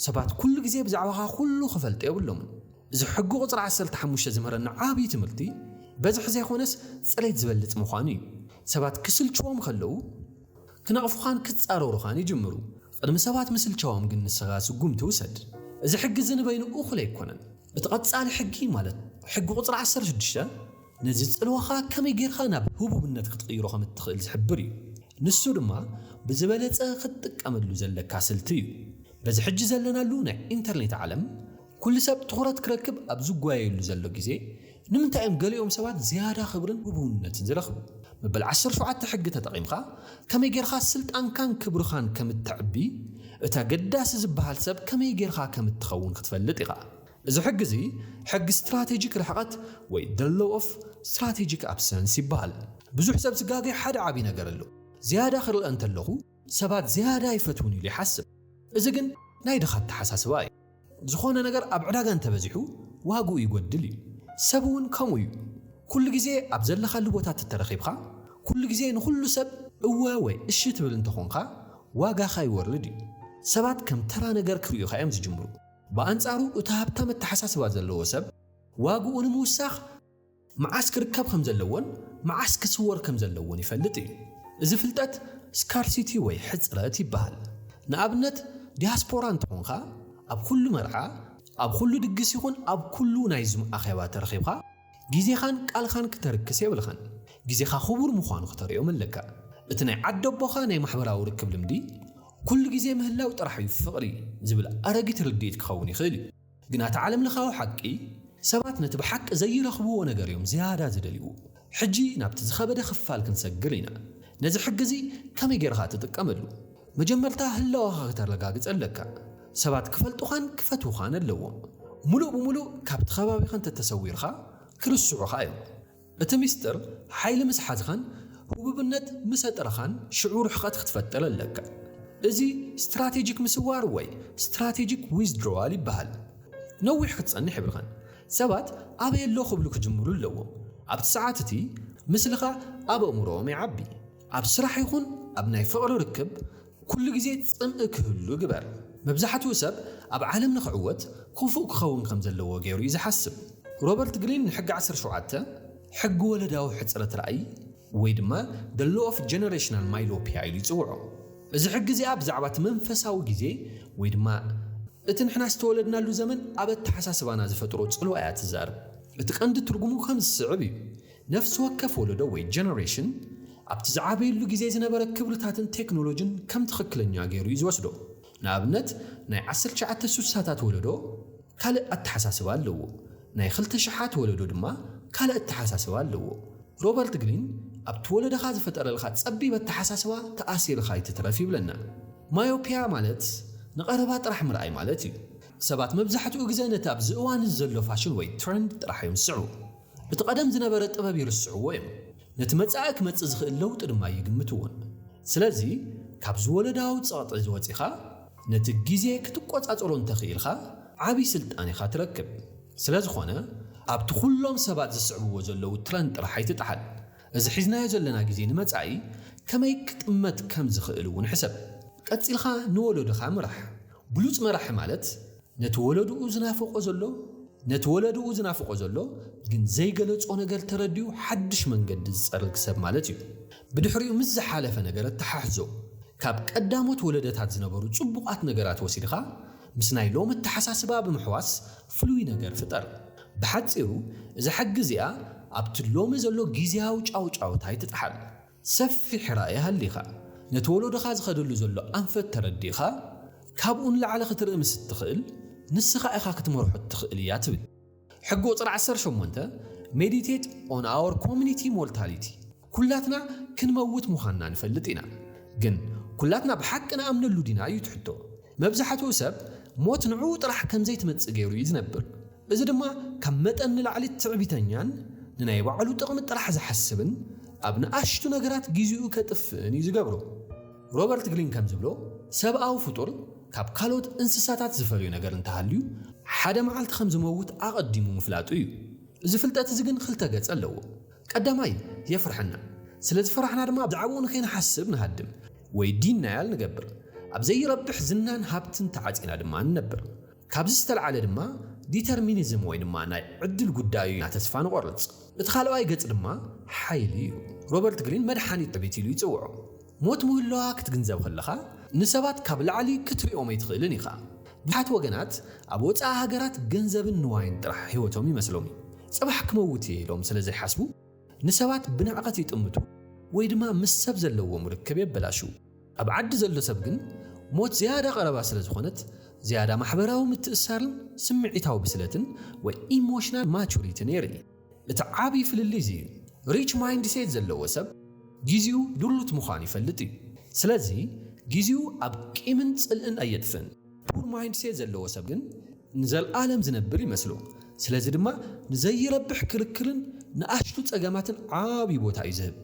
ሰባት ኩሉ ግዜ ብዛዕባኻ ኩሉ ክፈልጡ የብሎምን እዚ ሕጊ ቁፅሪ 15 ዝምህረና ዓብዪ ትምህርቲ በዝሕ ዘይኮነስ ጽሬት ዝበልጽ ምዃኑ እዩ ሰባት ክስልችዎም ከለዉ ክነቕፉኻን ክትጻረሩኻን ይጅምሩ ቅድሚ ሰባት ምስልቻዎም ግን ንስኻ ስጉም ትውሰድ እዚ ሕጊ ንበይኑ እኹል ኣይኮነን اتقصال حقي مالت حق قصر 16 نزل صلوخا كمي غيرخا ناب هبوبنت كتقيرو خم تخيل زحبري نسو دما بزبلص خطقملو زلك كاسلتي بز حج زلنالو نا انترنت عالم كل سب تخرت كركب ابزو غوايلو زلو غزي نمنتايم غليوم سبات زياده خبرن هبوبنت زلخب مبل 10 شعات حق تطقيمخا كمي غيرخا سلطان كان كبرخان كمتعبي اتا قداس زبحال سب كمي غيرخا كمتخون كتفلط يقا إذا حق زي حق استراتيجيك رحقات وي دلو اوف استراتيجيك ابسنس يبال بزو حساب سقاقي حدا عابي نقرلو زيادة خرل أنت اللغو سبات زيادة يفتوني لي حسب إذا قن ناي دخلت حساس واي زخونا نقر أبعداق أنت بزيحو واقو يقودلي سبون كمويو كل جزي أبزل خلو بوتات الترخيبخا كل جزي نخلو سب واوي الشيت بالانتخونخا واقا خاي وردي سبات كم ترى نقر كريو خايم زجمرو بأنصارو اتهابتم التحساسبات زلو سب واقو نموساخ معسكر كاب كم زلون معسكر صور كم زلون يفلطي إذا فلتت سكارسيتي وي حصرات يبال نابنت دياسبورا انتخونخا اب كل مرعى اب كل دقس يكون اب كل نايزم اخيبات ترخيبخا غيزي خان قال خان كتركس يبلخان غيزي خا خبر مخانو ختريو ملكا اتناي عدبوخا ناي محبراو ركب لمدي كل جزء مهلاو طرح يفقري زبل أرجت رديت كخوني خلي قنات عالم لخاو حقي سبات نتبحق زي رخبو ونقريهم زيادة زدليو حجي نابت زخبده خفال كنسجلينا نزل حق زي كم يجرها تتكملوا مجمرتها هلا وخاطر لقاقت ألكا سبات كفلتو خان كفتو خان اللوم ملو بملو كابت خبابي خان تتسوير خا كرسعو خايو اتميستر حيل مسحات خان هو ببنت مساتر خان شعور حقات ختفتر لك ازي استراتيجيك مسوار وي استراتيجيك ويزدرول يبال نوي ختصني حبرخان سبات ابي لو خبلو كجمرو اللو اب ساعاتتي مسلخا اب امروم يعبي اب سراح يكون ابناي فقرو ركب كل غزي صمق كهلو جبر مبزحتو سب اب عالم نخعوت كفوق خون كم زلو غيرو يزحسب روبرت جرين حق 10 شعاته حق ولداو حصرت راي ويدما the law of generational myopia يلصوعو إذا حق زي أب زعبات منفساو جزي ويدما اتنحنا استولدنا له زمن أبد تحساسبانا زفترو تصلو آيات الزارب اتقند ترقمو خمس صعبي نفس وكف ولدو وي generation أب تزعبي له جزي زنبرك كبرتاتن تكنولوجين كم تخكلن غيرو يزوسدو نابنت ناي 10 شعات سوساتات ولدو كالي التحساسبا لو ناي 5 شحات ولدو دما كالي التحساسبا لو روبرت جرين اب تولد خاز فتر الخات صبي بالتحساسوا تاثير خايت ترفي بلنا مايوبيا مالت نقربات راح مرأي مالتي سبات مبزحتو غزانه تاب زوان الزلو فاشن وي ترند راح يمسعو بتقدم زنبر طباب يرسعو ويم نتمصاك مص زخ لوط دما يغمتون سلازي كاب زولداو صاط زوصيخا نت غيزي كتقوصاصرون تخيلخا عبي سلطاني خا تركب سلاز خونا اب تخلهم سبات زسعبو زلو ترند راح يتطحل إذا حزنا يزلنا جزين متعي كما يكتمت كم زخيلون حسب قتلخا نولد خا مرح بلوز مرح مالت نتولدو زنافق زلو جن زي قلصو نغير ترديو حدش منقد زصرق سب مالتي بدحريو مز حالفه نغير تححزو كاب قداموت ولدتات زنبرو صبقات نغيرات وسيدخا مسناي لوم التحساسبا بمحواس فلوي نغير فطر بحصيرو اذا حق زيا ابتلوم زلو غيزياو ጫው ታይ ተጣሐል ሰፊ ሕራየ ሃሊኻ ነተወለዶ ኻዝ ኸደሉ ዘሎ አንፈት ተረዲኻ ካብኡን ለዓለ ኽትርኢ ምስትኽእል ንስኻ ኢኻ ክትመርሑ ትኽእል እያ ትብል ሕጎ ቁጥር 18 ሜዲቴት ኦን አወር ኮሚኒቲ ሞርታሊቲ ኩላትና ክንመውት ሙኻና ንፈልጥ ኢና ግን ኩላትና በሐቅና አምነሉ ዲና እዩ ትሕቶ መብዛሕቱ ሰብ ሞት ንዑ ጥራሕ ከም ዘይትመጽእ ገይሩ ይዝነብር እዚ ድማ ከም መጠን ለዓሊ ትዕቢተኛን نناي بعلو تقم الطرح زحسبن ابن اشتو نغرات غيزيو كطفن يزغبرو روبرت جرين كم زبلو سبعاو فطور كاب كالوت انسساتات زفريو نغر انتحاليو حدا معلت خمز موت اقديمو مفلاطو يو زفلطات زغن خلتا ገጽ አለው ቀዳማይ يفرحنا ስለዚ فرحنا ድማ ብዛዕባኡ ንከይና ሓስብ ንሃድም ወይ ዲንና ያል ንገብር ኣብ ዘይረብሕ ዝናን ሃብትን ተዓጺና ድማ ንነብር ካብዚ ዝተልዓለ ድማ ዲተርሚኒዝም ወይ ድማ ናይ ዕድል ጉዳዩ ተስፋ ንቆርጽ እትኻልዋይ ገጽ ድማ ሓይሊ እዩ ሮበርት ግሪን መድሓኒት ጥቢት ኢሉ ይጽውዖ ሞት ሙህላዋ ክትግንዘብ ከለኻ ንሰባት ካብ ላዕሊ ክትሪኦም ኣይትኽእልን ኢኻ ብዙሓት ወገናት ኣብ ወፃኢ ሃገራት ገንዘብን ንዋይን ጥራሕ ህይወቶም ይመስሎም ጽባሕ ክመውት ኢሎም ስለ ዘይሓስቡ ንሰባት ብንዕቐት ይጥምቱ ወይ ድማ ምስ ሰብ ዘለዎም ርክብ የበላሹ ኣብ ዓዲ ዘሎ ሰብ ግን ሞት ዝያዳ ቀረባ ስለ ዝኾነት ዝያዳ ማሕበራዊ ምትእስሳርን ስምዒታዊ ብስለትን ወይ ኢሞሽናል ማቹሪቲን የርኢ እቲ ዓብዪ ፍልልይ እዚ ሪች ማይንድ ሴት ዘለዎ ሰብ ጊዜኡ ድሉት ምዃን ይፈልጥ እዩ ስለዚ ጊዜኡ ኣብ ቂምን ጽልእን ኣየጥፍን ፑር ማይንድ ሴት ዘለዎ ሰብ ግን ንዘለዓለም ዝነብር ይመስሎ ስለዚ ድማ ንዘይረብሕ ክርክርን ንኣሽቱ ጸገማትን ዓብዪ ቦታ እዩ ዝህብ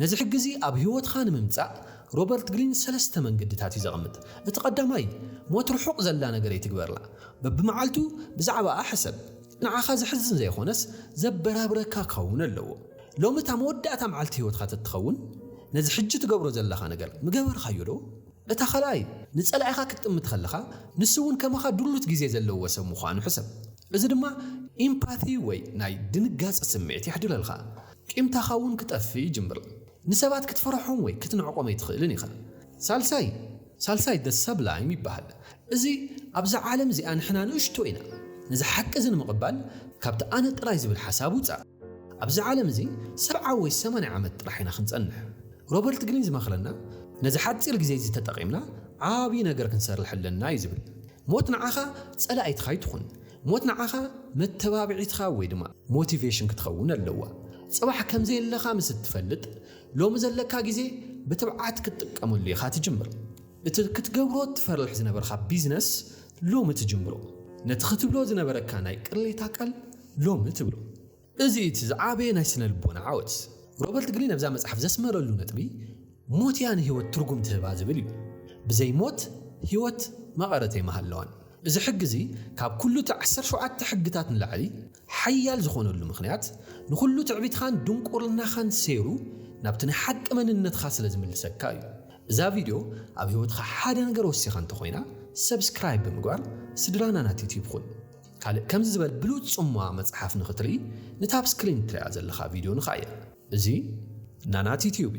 ነዚ ሕጊ ኣብ ህይወትኻ ንምምጻእ ሮበርት ግሪን 3 መንገድታት እዩ ዘቕምጥ እቲ ቀዳማይ ሞት ርሑቕ ዘላ ነገር ይትግበርላ በብመዓልቱ ብዛዕባኣ ሕሰብ ንዓኻ ዝሕዝን ዘይኾነስ ዘበራብረካ ክኸውን ኣለዎ ሎሚ እታ መወዳእታ መዓልቲ ህይወትካ ትትኸውን ነዚ ሕጂ ትገብሮ ዘለኻ ነገር ምገበርካዮ ዶ እታ ኻልኣይ ንጸላኢኻ ክትጥምት ከለኻ ንሱ እውን ከማኻ ድሉት ግዜ ዘለዎ ሰብ ምዃኑ ሕሰብ እዚ ድማ ኢምፓቲ ወይ ናይ ድንጋጽ ስምዒት ይሕድረልካ ቂምታኻ እውን ክጠፍእ ይጅምር ንሰባት ክትፈርሖም ወይ ክትንዕቆም ኣይትኽእልን ኢኻ ሳልሳይ ደ ሰብላይም ይበሃል እዚ ኣብዛ ዓለም እዚኣ ንሕና ንእሽቶ ኢና ነዚ ሓቂ እዚ ንምቕባል ካብቲ ኣነ ጥራይ ዝብል ሓሳብ ውፃእ ኣብዚ ዓለም እዚ 70 ወይ 80 ዓመት ጥራሕ ኢና ክንጸንሕ ሮበርት ግሪን ዝመኽረና ነዚ ሓፂር ግዜ እዚ ተጠቒምና ዓብዪ ነገር ክንሰርሕ ኣለና እዩ ዝብል ሞት ንዓኻ ጸላኢትኻ ይትኹን ሞት ንዓኻ መተባብዒትኻ ወይ ድማ ሞቲቬሽን ክትኸውን ኣለዋ ጽባሕ ከምዘየለኻ ምስ እትፈልጥ ሎሚ ዘለካ ግዜ ብትብዓት ክትጥቀመሉ ኢኻ ትጅምር እቲ ክትገብሮ ትፈርሕ ዝነበርካ ቢዝነስ ሎሚ ትጅምሮ ነቲ ክትብሎ ዝነበረካ ናይ ቅሌታ ቃል ሎሚ ትብሎ እዚ እቲ ዝዓበየ ናይ ስነ ልቦና ዓወት ሮበርት ግሪን ኣብዛ መጽሓፍ ዘስመረሉ ነጥቢ ሞት ያ ንህይወት ትርጉም ትህባ ዝብል እዩ ብዘይ ሞት ህይወት መቐረት የመሃለዋን እዚ ሕጊ እዚ ካብ ኩሉ 17 ሕግታት ንላዕሊ ሓያል ዝኾነሉ ምኽንያት ንኹሉ ትዕቢትኻን ድንቁርናኻን ሰይሩ ናብቲ ናይ ሓቂ መንነትኻ ስለ ዝምልሰካ እዩ እዛ ቪድዮ ኣብ ህይወትካ ሓደ ነገር ወሲኻ እንተኾይና ሰብስክራይብ ብምግባር ስድራና ናት ዩቲዩብ ኩን ካልእ ከምዚ ዝበል ብሉፅ ጽማዕ መጽሓፍ ንኽትርኢ ንታብ ስክሪን ትሪኣ ዘለኻ ቪድዮ ንኻየ እዚ ናናት ዩቲዩብ